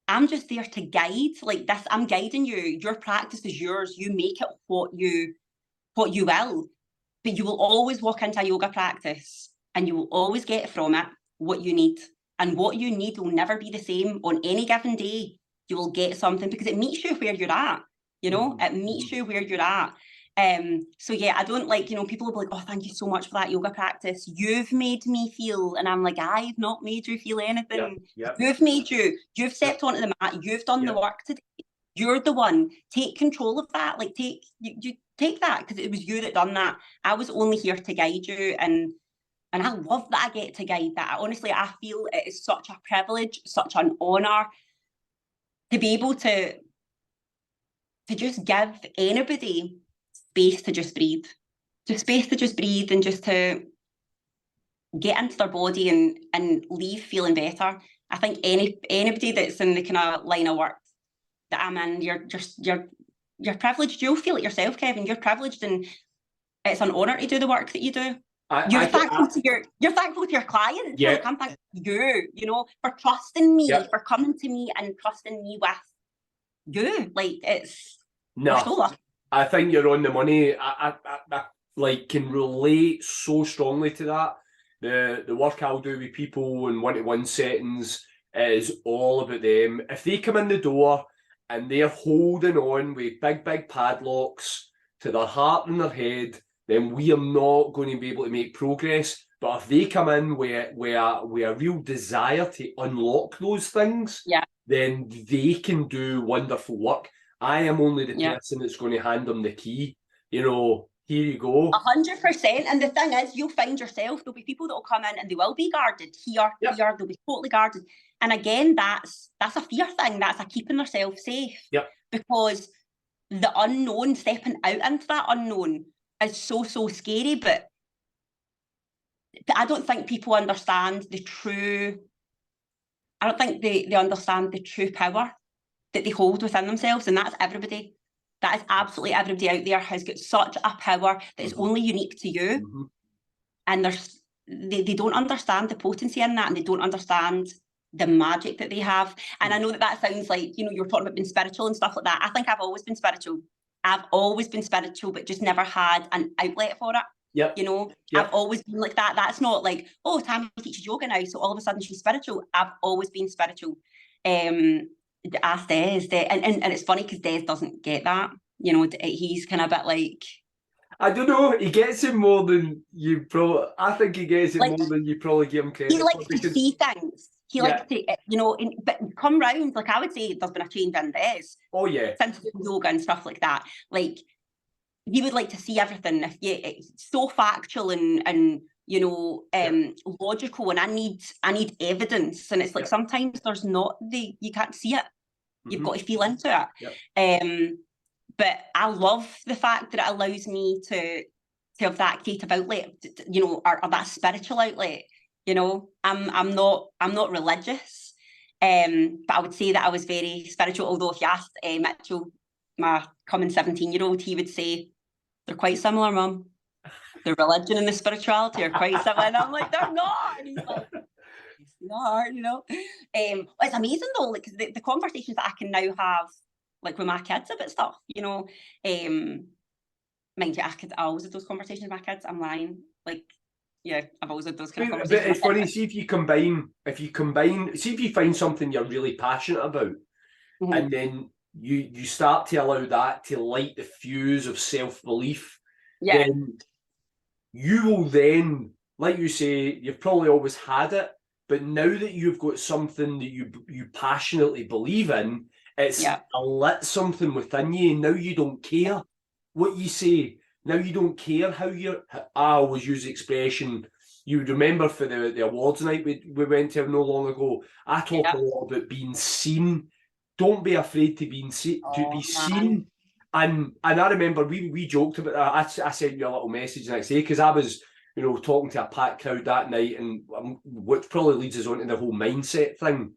I'm just there to guide. Like this, I'm guiding you. Your practice is yours. You make it what you will. But you will always walk into a yoga practice and you will always get from it what you need. And what you need will never be the same on any given day. You will get something because it meets you where you're at. you know, it meets you where you're at. So yeah, I don't like, you know, people will be like, oh, thank you so much for that yoga practice. You've made me feel, and I'm like, I've not made you feel anything. You've made you've stepped onto the mat, you've done the work today. You're the one. Take control of that. Like you take that, because it was you that done that. I was only here to guide you, and I love that I get to guide that. Honestly, I feel it is such a privilege, such an honor to be able to just give anybody space to just breathe. Just space to just breathe, and just to get into their body and leave feeling better. I think anybody that's in the kind of line of work that I'm in, you're privileged. You'll feel it yourself, Kevin. You're privileged, and it's an honor to do the work that you do. You're thankful to your clients. Yeah. Like, I'm thankful to you, you know, for trusting me, for coming to me and trusting me with you. Like, it's no. I think you're on the money. I like can relate so strongly to that. The work I'll do with people in one-to-one settings is all about them. If they come in the door and they're holding on with big padlocks to their heart and their head, then we are not going to be able to make progress. But if they come in with a real desire to unlock those things, then they can do wonderful work. I am only the person that's going to hand them the key. You know, here you go. 100%. And the thing is, you'll find yourself, there'll be people that will come in and they will be guarded here, they'll be totally guarded. And again, that's a fear thing. That's a keeping themselves safe. Because the unknown, stepping out into that unknown is so scary. But I don't think people understand the true, I don't think they understand the true power that they hold within themselves. And that's everybody. That is absolutely everybody out there has got such a power that is only unique to you. And they don't understand the potency in that, and they don't understand the magic that they have. And I know that sounds like, you know, you're talking about being spiritual and stuff like that. I think I've always been spiritual. I've always been spiritual, but just never had an outlet for it. You know, I've always been like that. That's not like, oh, Tammy teaches yoga now, so all of a sudden she's spiritual. I've always been spiritual. Ask Des, and it's funny because Des doesn't get that. You know, he's kind of a bit like, I don't know, he gets it more than you probably, I think he gets it like, more than you probably give him credit. He likes to see things. He likes to, you know, but come round, like I would say there's been a change in Des. Oh yeah. Since yoga and stuff like that. Like, he would like to see everything. If it's so factual and you know, logical, and I need evidence. And it's like sometimes there's not you can't see it. You've got to feel into it. But I love the fact that it allows me to have that creative outlet, you know, or that spiritual outlet. You know, I'm not religious, but I would say that I was very spiritual. Although if you asked Mitchell, my coming 17-year-old, he would say they're quite similar, Mum. The religion and the spirituality are quite similar. And I'm like, they're not. And he's like, it's not, you know. It's amazing though, like the conversations that I can now have, like with my kids about stuff, you know. Mind you, I always have those conversations with my kids. I'm lying. Like, yeah, I've always had those kind of conversations. But it's funny, see if you find something you're really passionate about, and then you start to allow that to light the fuse of self-belief, then you will then, like you say, you've probably always had it, but now that you've got something that you passionately believe in, it's lit something within you, and now you don't care what you say. Now you don't care how you're. I always use the expression, you would remember for the awards night we went to no long ago, I talk a lot about being seen. Don't be afraid to be seen. And I remember we joked about that. I sent you a little message the next day because I was, you know, talking to a packed crowd that night, and what probably leads us on to the whole mindset thing.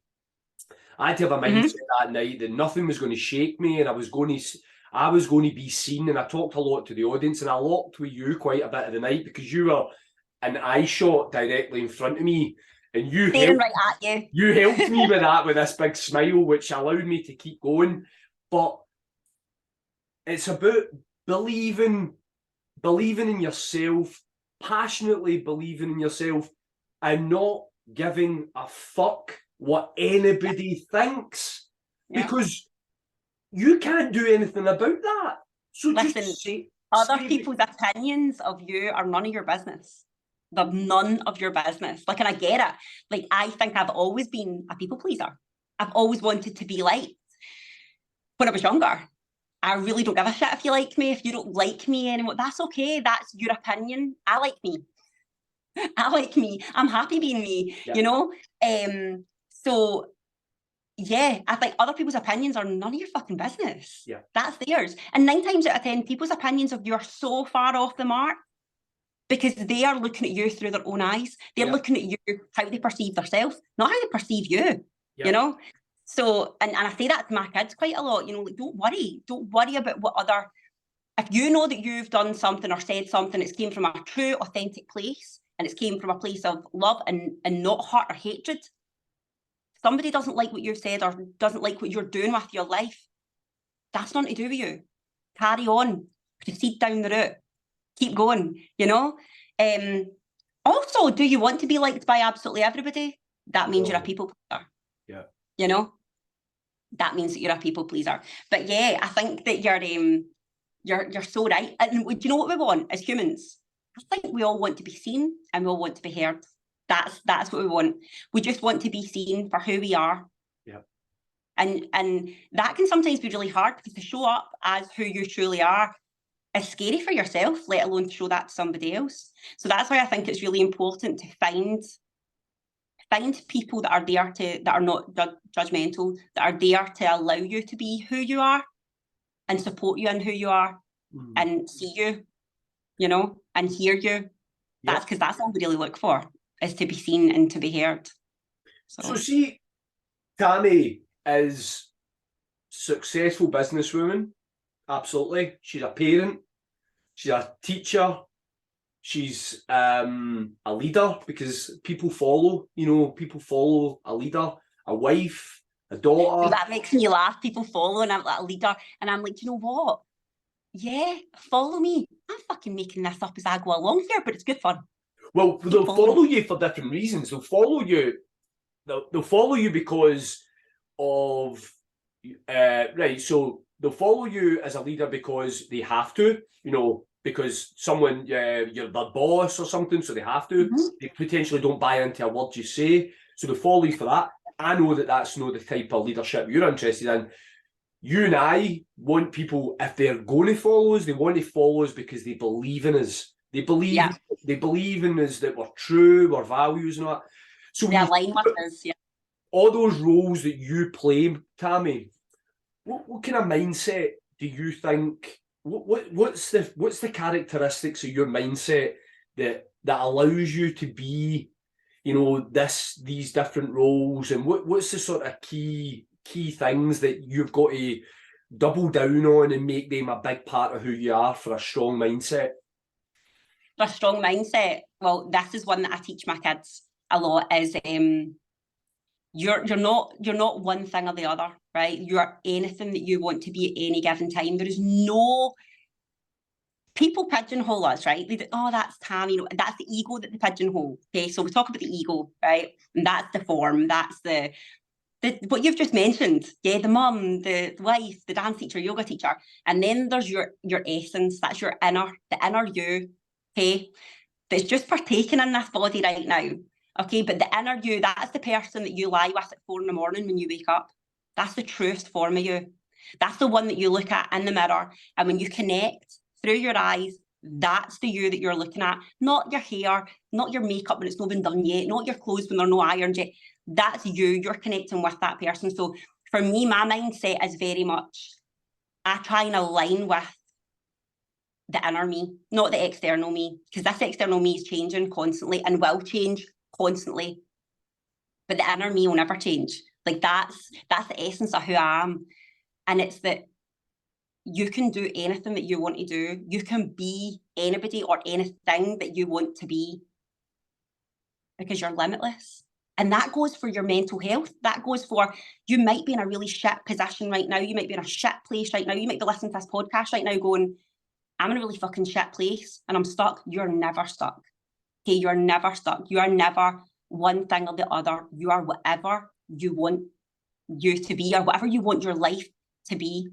I had to have a mindset that night that nothing was going to shake me, and I was going to be seen. And I talked a lot to the audience, and I locked with you quite a bit of the night because you were an eye shot directly in front of me, and you helped, right at you. You helped me with that, with this big smile, which allowed me to keep going. But it's about believing in yourself, passionately believing in yourself, and not giving a fuck what anybody thinks. Because you can't do anything about that. So listen, just say other people's opinions of you are none of your business. They're none of your business. Like, and I get it. Like, I think I've always been a people pleaser. I've always wanted to be liked. When I was younger, I really don't give a shit if you like me. If you don't like me anymore, that's okay. That's your opinion. I like me. I like me. I'm happy being me, Yeah. you know? So yeah, I think other people's opinions are none of your fucking business. Yeah. That's theirs. And 9 times out of 10, people's opinions of you are so far off the mark because they are looking at you through their own eyes. They're looking at you, how they perceive themselves, not how they perceive you, you know? So, and I say that to my kids quite a lot, you know, like, don't worry about what other, if you know that you've done something or said something that's came from a true, authentic place, and it's came from a place of love and not hurt or hatred, somebody doesn't like what you've said or doesn't like what you're doing with your life, that's nothing to do with you. Carry on, proceed down the route, keep going, you know? Also, do you want to be liked by absolutely everybody? That means you're a people pleaser. Yeah. You know? That means that you're a people pleaser. But yeah, I think that you're so right. And do you know what we want as humans? I think we all want to be seen and we all want to be heard. That's what we want. We just want to be seen for who we are. Yeah. And that can sometimes be really hard because to show up as who you truly are is scary for yourself, let alone to show that to somebody else. So that's why I think it's really important to find people that are there that are not judgmental, that are there to allow you to be who you are and support you in who you are and see you, you know, and hear you. That's because that's all we really look for, is to be seen and to be heard. So see, Tammy is successful businesswoman. Absolutely. She's a parent. She's a teacher. She's a leader because people follow, you know, people follow a leader, a wife, a daughter. That makes me laugh. People follow and I'm like a leader. And I'm like, you know what? Yeah, follow me. I'm fucking making this up as I go along here, but it's good fun. Well, they'll follow you for different reasons. They'll follow you. They'll follow you because of right. So they'll follow you as a leader because they have to. You know, because someone you're their boss or something, so they have to. They potentially don't buy into a word you say, so they follow you for that. I know that that's not the type of leadership you're interested in. You and I want people, if they're going to follow us, they want to follow us because they believe in us. They believe in us, that we're true, our values and all that. So they align with us, all those roles that you play, Tammy, what kind of mindset do you think? What's the characteristics of your mindset that allows you to be, you know, these different roles, and what's the sort of key things that you've got to double down on and make them a big part of who you are for a strong mindset? For a strong mindset, well, this is one that I teach my kids a lot, is you're not one thing or the other, right? You're anything that you want to be at any given time. There is no people pigeonhole us, right? They, oh, that's Tammy, you know, that's the ego that they pigeonhole. Okay, so we talk about the ego, right? And that's the form, that's the what you've just mentioned, yeah, the mum, the wife, the dance teacher, yoga teacher, and then there's your essence. That's your the inner you, okay, that's just partaking in this body right now, okay. But the inner you, that's the person that you lie with at 4 a.m. when you wake up. That's the truest form of you. That's the one that you look at in the mirror, and when you connect through your eyes, that's the you that you're looking at, not your hair, not your makeup when it's not been done yet, not your clothes when they're no ironed yet. That's you. You're connecting with that person. So for me, my mindset is very much, I try and align with the inner me, not the external me, because this external me is changing constantly and will change constantly. But the inner me will never change. Like that's the essence of who I am. And it's that you can do anything that you want to do. You can be anybody or anything that you want to be because you're limitless. And that goes for your mental health. That goes for, you might be in a really shit position right now. You might be in a shit place right now. You might be listening to this podcast right now going, I'm in a really fucking shit place and I'm stuck. You're never stuck. Okay, you're never stuck. You are never one thing or the other. You are whatever you want you to be or whatever you want your life to be.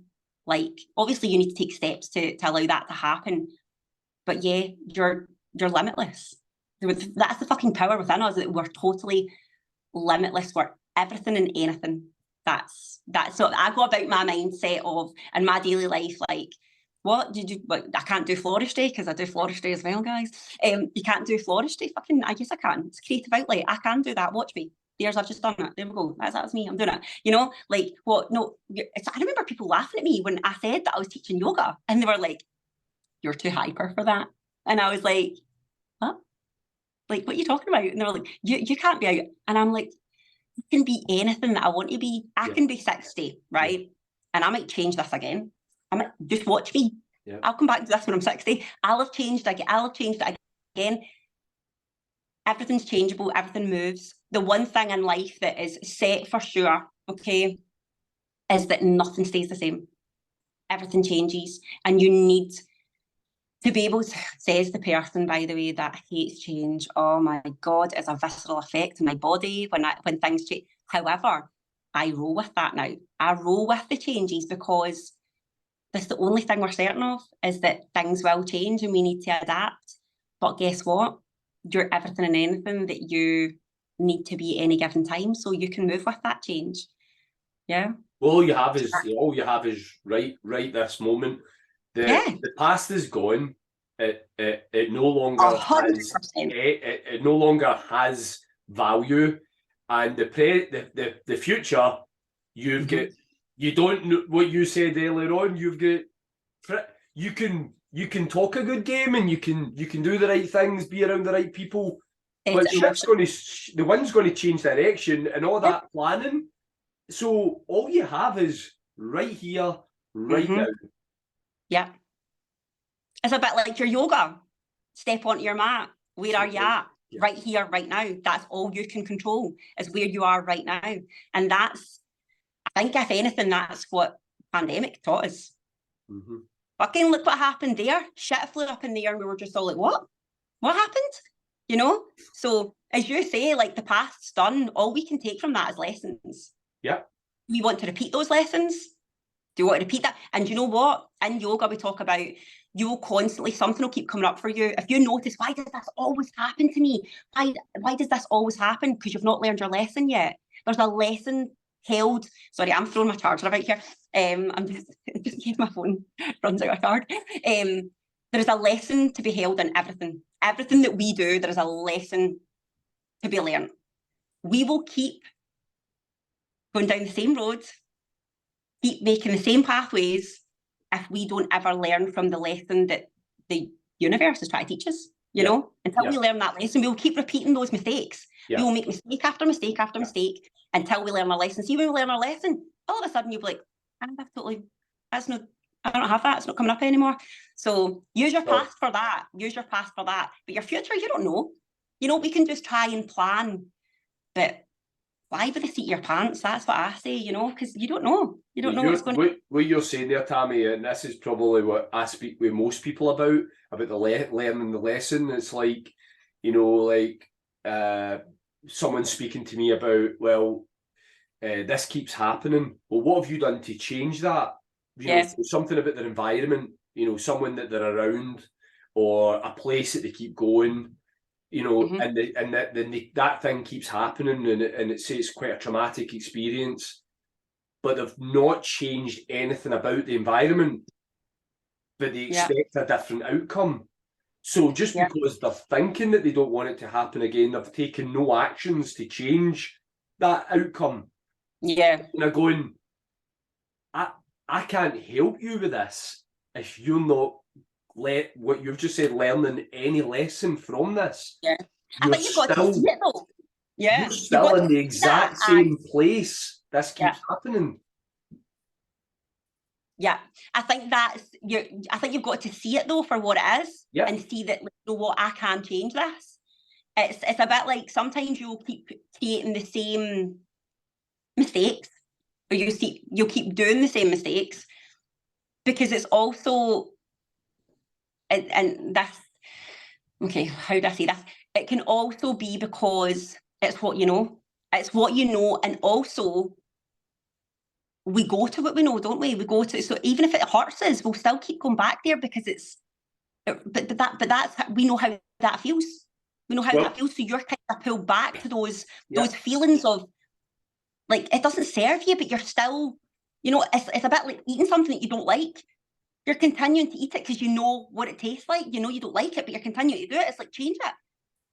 Like, obviously you need to take steps to allow that to happen. But yeah, you're limitless. That's the fucking power within us, that we're totally limitless for everything and anything. That's so I go about my mindset of in my daily life, like, what did you, like, I can't do floristry because I do floristry as well, guys. You can't do floristry. Fucking, I guess I can. It's creative outlet. I can do that. Watch me. There's, I've just done it. There we go. That's me. I'm doing it. You know, like, what? No, I remember people laughing at me when I said that I was teaching yoga, and they were like, "You're too hyper for that." And I was like, "What? Like, what are you talking about?" And they were like, "You can't be out." And I'm like, I can be anything that I want to be. I can be 60, right? And I might change this again. I might, just watch me. I'll come back to this when I'm 60. I'll have changed it again. Everything's changeable. Everything moves. The one thing in life that is set for sure, okay, is that nothing stays the same. Everything changes, and you need to be able to, says the person, by the way, that hates change. Oh my God, it's a visceral effect in my body when things change. However, I roll with that now. I roll with the changes because that's the only thing we're certain of, is that things will change and we need to adapt. But guess what? You're everything and anything that you need to be any given time, so you can move with that change. Yeah. All you have is right this moment. The past is gone. It no longer 100%. it no longer has value, and the future, you've got, you don't know what you said earlier on. You've got, you can talk a good game, and you can do the right things, be around the right people, but the wind's going to change direction and all that planning. So all you have is right here, right now. Yeah. It's a bit like your yoga. Step onto your mat. Where are you at? Yeah. Right here, right now. That's all you can control, is where you are right now. And that's, I think, if anything, that's what pandemic taught us. Fucking look what happened there. Shit flew up in the air and we were just all like, what? What happened? You know? So, as you say, like, the past's done. All we can take from that is lessons. Yeah. We want to repeat those lessons. Do you want to repeat that? And you know what? In yoga, we talk about, you will constantly, something will keep coming up for you. If you notice, why does this always happen to me? Why does this always happen? Because you've not learned your lesson yet. There's a lesson held. Sorry, I'm throwing my charger about here. I'm just in case my phone runs out of card. There is a lesson to be held in everything. Everything that we do, there is a lesson to be learned. We will keep going down the same roads, keep making the same pathways, if we don't ever learn from the lesson that the universe is trying to teach us, you know? Until we learn that lesson, we'll keep repeating those mistakes. We will make mistake after mistake after mistake until we learn our lesson. See, when we learn our lesson, all of a sudden you'll be like, I don't have that, it's not coming up anymore. So use your past for that. Use your past for that. But your future, you don't know. You know, we can just try and plan, but fly by the seat of your pants. That's what I say, you know, because you don't know. You don't know what's going to... What you're saying there, Tammy, and this is probably what I speak with most people about the learning the lesson. It's like, you know, like someone speaking to me about, well, this keeps happening. Well, what have you done to change that? You know, something about their environment, you know, someone that they're around, or a place that they keep going. You know, and that thing keeps happening, and it's quite a traumatic experience, but they've not changed anything about the environment, but they expect a different outcome. So just because they're thinking that they don't want it to happen again, they've taken no actions to change that outcome. Yeah. And they're going, I can't help you with this if you're not what you've just said, learning any lesson from this. Yeah. I think you've got to see it though. Yeah. You're still in the exact same place. This keeps happening. Yeah. I think you've got to see it though for what it is, and see that, you know what, I can change this. It's a bit like sometimes you'll keep creating the same mistakes, or you'll keep doing the same mistakes, because it's also, and that's, okay, how do I say this? It can also be because it's what you know. It's what you know, and also we go to what we know, don't we? We go to, so even if it hurts us, we'll still keep going back there because that's, we know how that feels. We know how that feels. So you're kind of pulled back to those feelings of like, it doesn't serve you, but you're still, it's a bit like eating something that you don't like. You're continuing to eat it because you know what it tastes like. You know you don't like it, but you're continuing to do it. It's like, change it.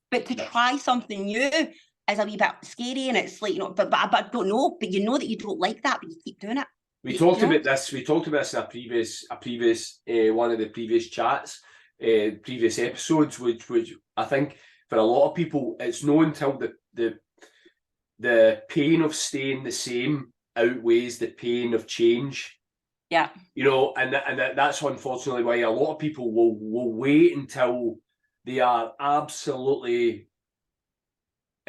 But to try something new is a wee bit scary, and it's like, but I don't know. But you know that you don't like that, but you keep doing it. We talked about this. We talked about this in a previous one of the previous chats, previous episodes, which I think for a lot of people, it's not until the pain of staying the same outweighs the pain of change. Yeah. And that's unfortunately why a lot of people will wait until they are absolutely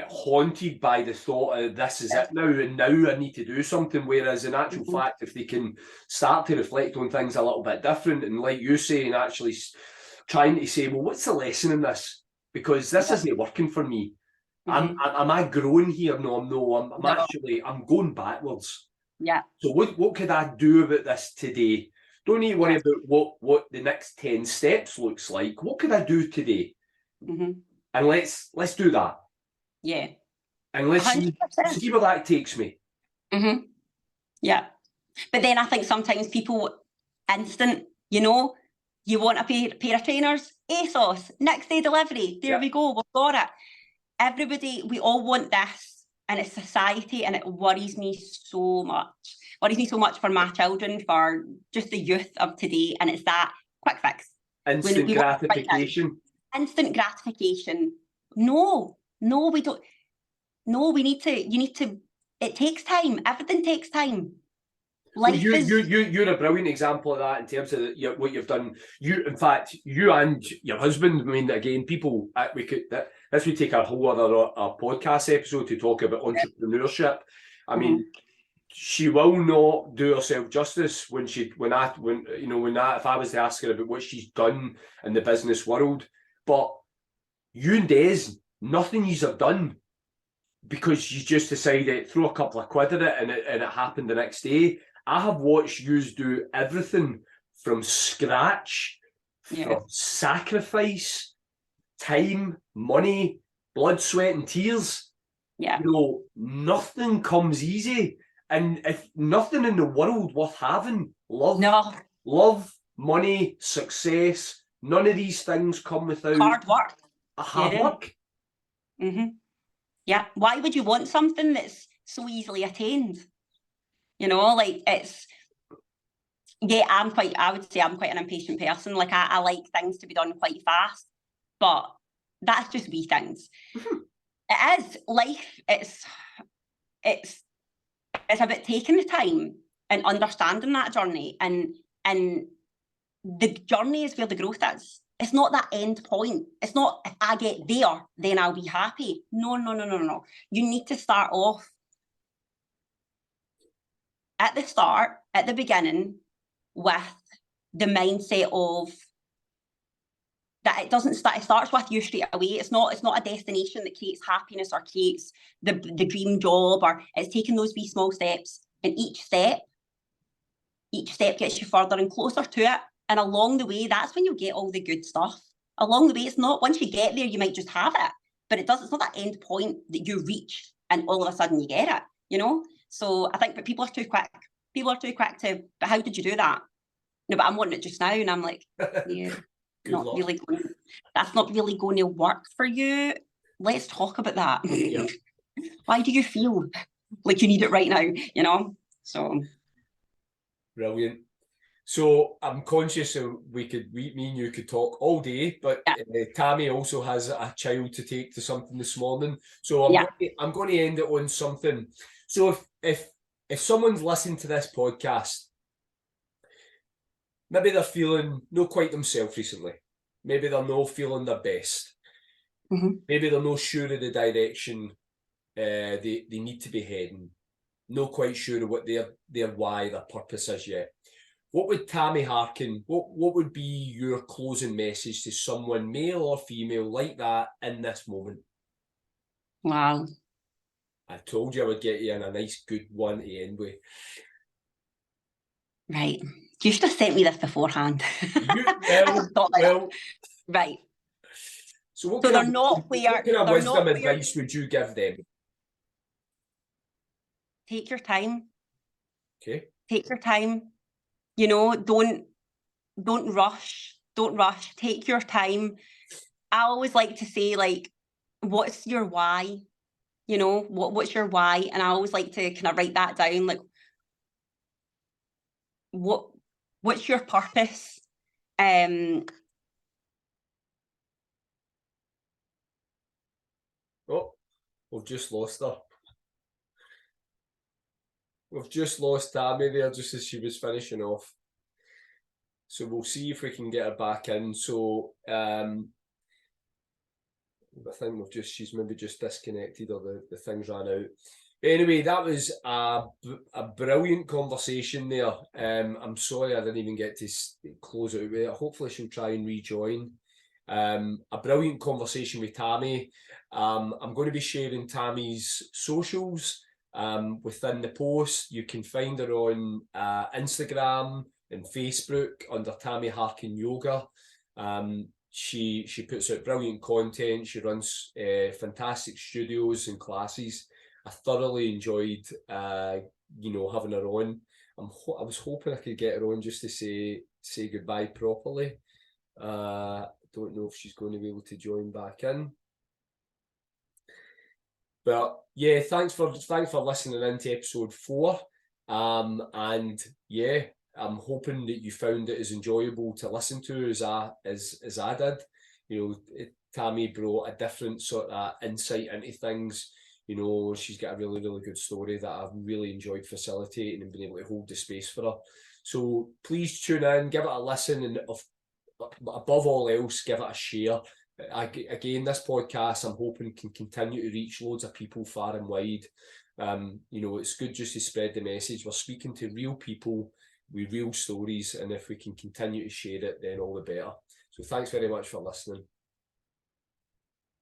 haunted by the thought of this is it now, and now I need to do something. Whereas in actual fact, if they can start to reflect on things a little bit different, and like you say, and actually trying to say, well, what's the lesson in this? Because this isn't working for me. Am I growing here? No, I'm going backwards. Yeah. So what could I do about this today? Don't need to worry about what the next 10 steps looks like. What could I do today? And let's do that. Yeah. And let's see where that takes me. Yeah. But then I think sometimes people instant, you want a pair of trainers, ASOS, next day delivery. There we go, we've got it. Everybody, we all want this, and it's society, and it worries me so much. Worries me so much for my children, for just the youth of today, and it's that quick fix. Instant gratification. Instant gratification. No, we don't. No, you need to, it takes time. Everything takes time. Life you're a brilliant example of that in terms of what you've done. In fact, you and your husband, I mean, again, people, this would take a whole other podcast episode to talk about entrepreneurship. I mean, she will not do herself justice if I was to ask her about what she's done in the business world. But you and Des, nothing you have done because you just decided to throw a couple of quid at it and it happened the next day. I have watched you do everything from scratch, from sacrifice, time, money, blood, sweat, and tears. Yeah. Nothing comes easy. And if nothing in the world worth having, love, money, success, none of these things come without hard work. Hard work. Yeah. Why would you want something that's so easily attained? Like it's, I would say I'm quite an impatient person. Like I like things to be done quite fast, but that's just wee things. It is life. It's about taking the time and understanding that journey, and the journey is where the growth is. It's not that end point. It's not if I get there, then I'll be happy. No. You need to start off at the start, at the beginning, with the mindset of that it doesn't start. It starts with you straight away. It's not a destination that creates happiness or creates the dream job, or it's taking those wee small steps, and each step gets you further and closer to it. And along the way, that's when you'll get all the good stuff. Along the way, it's not once you get there, you might just have it, but it's not that end point that you reach and all of a sudden you get it, So I think, but people are too quick. But how did you do that? No, but I'm wanting it just now. And I'm like, yeah, that's not really going to work for you. Let's talk about that. Yeah. Why do you feel like you need it right now? So. Brilliant. So I'm conscious of me and you could talk all day, but Tammy also has a child to take to something this morning. So I'm going to end it on something. So if someone's listening to this podcast, maybe they're feeling not quite themselves recently. Maybe they're not feeling their best. Maybe they're not sure of the direction they need to be heading. Not quite sure of what their why, their purpose is yet. What would Tammy Harkin, what would be your closing message to someone, male or female, like that in this moment? Wow. I told you I would get you in a nice, good one to end with. Right. You should have sent me this beforehand. I just thought like that. Right. So what So kind they're not where what kind of they're wisdom not where advice would you give them? take your time. Okay. Take your time. You know, don't rush. Don't rush. Take your time. I always like to say, like, what's your why? You know, what's your why? And I always like to kind of write that down, like, what's your purpose? Oh, we've just lost her. We've just lost Tammy there just as she was finishing off. So we'll see if we can get her back in. So I think she's maybe just disconnected, or the things ran out. Anyway, that was a brilliant conversation there. I'm sorry I didn't even get to close it out with it. Hopefully she'll try and rejoin. A brilliant conversation with Tammy. I'm going to be sharing Tammy's socials within the post. You can find her on Instagram and Facebook under Tammy Harkin Yoga. She puts out brilliant content. She runs fantastic studios and classes. I thoroughly enjoyed having her on. I was hoping I could get her on just to say goodbye properly. Don't know if she's going to be able to join back in. But yeah, thanks for listening into episode 4. And yeah, I'm hoping that you found it as enjoyable to listen to as I did. You know, Tammy brought a different sort of insight into things. You know, she's got a really, really good story that I've really enjoyed facilitating and being able to hold the space for her. So please tune in, give it a listen, and above all else, give it a share. Again, this podcast, I'm hoping, can continue to reach loads of people far and wide. It's good just to spread the message. We're speaking to real people with real stories, and if we can continue to share it, then all the better. So thanks very much for listening.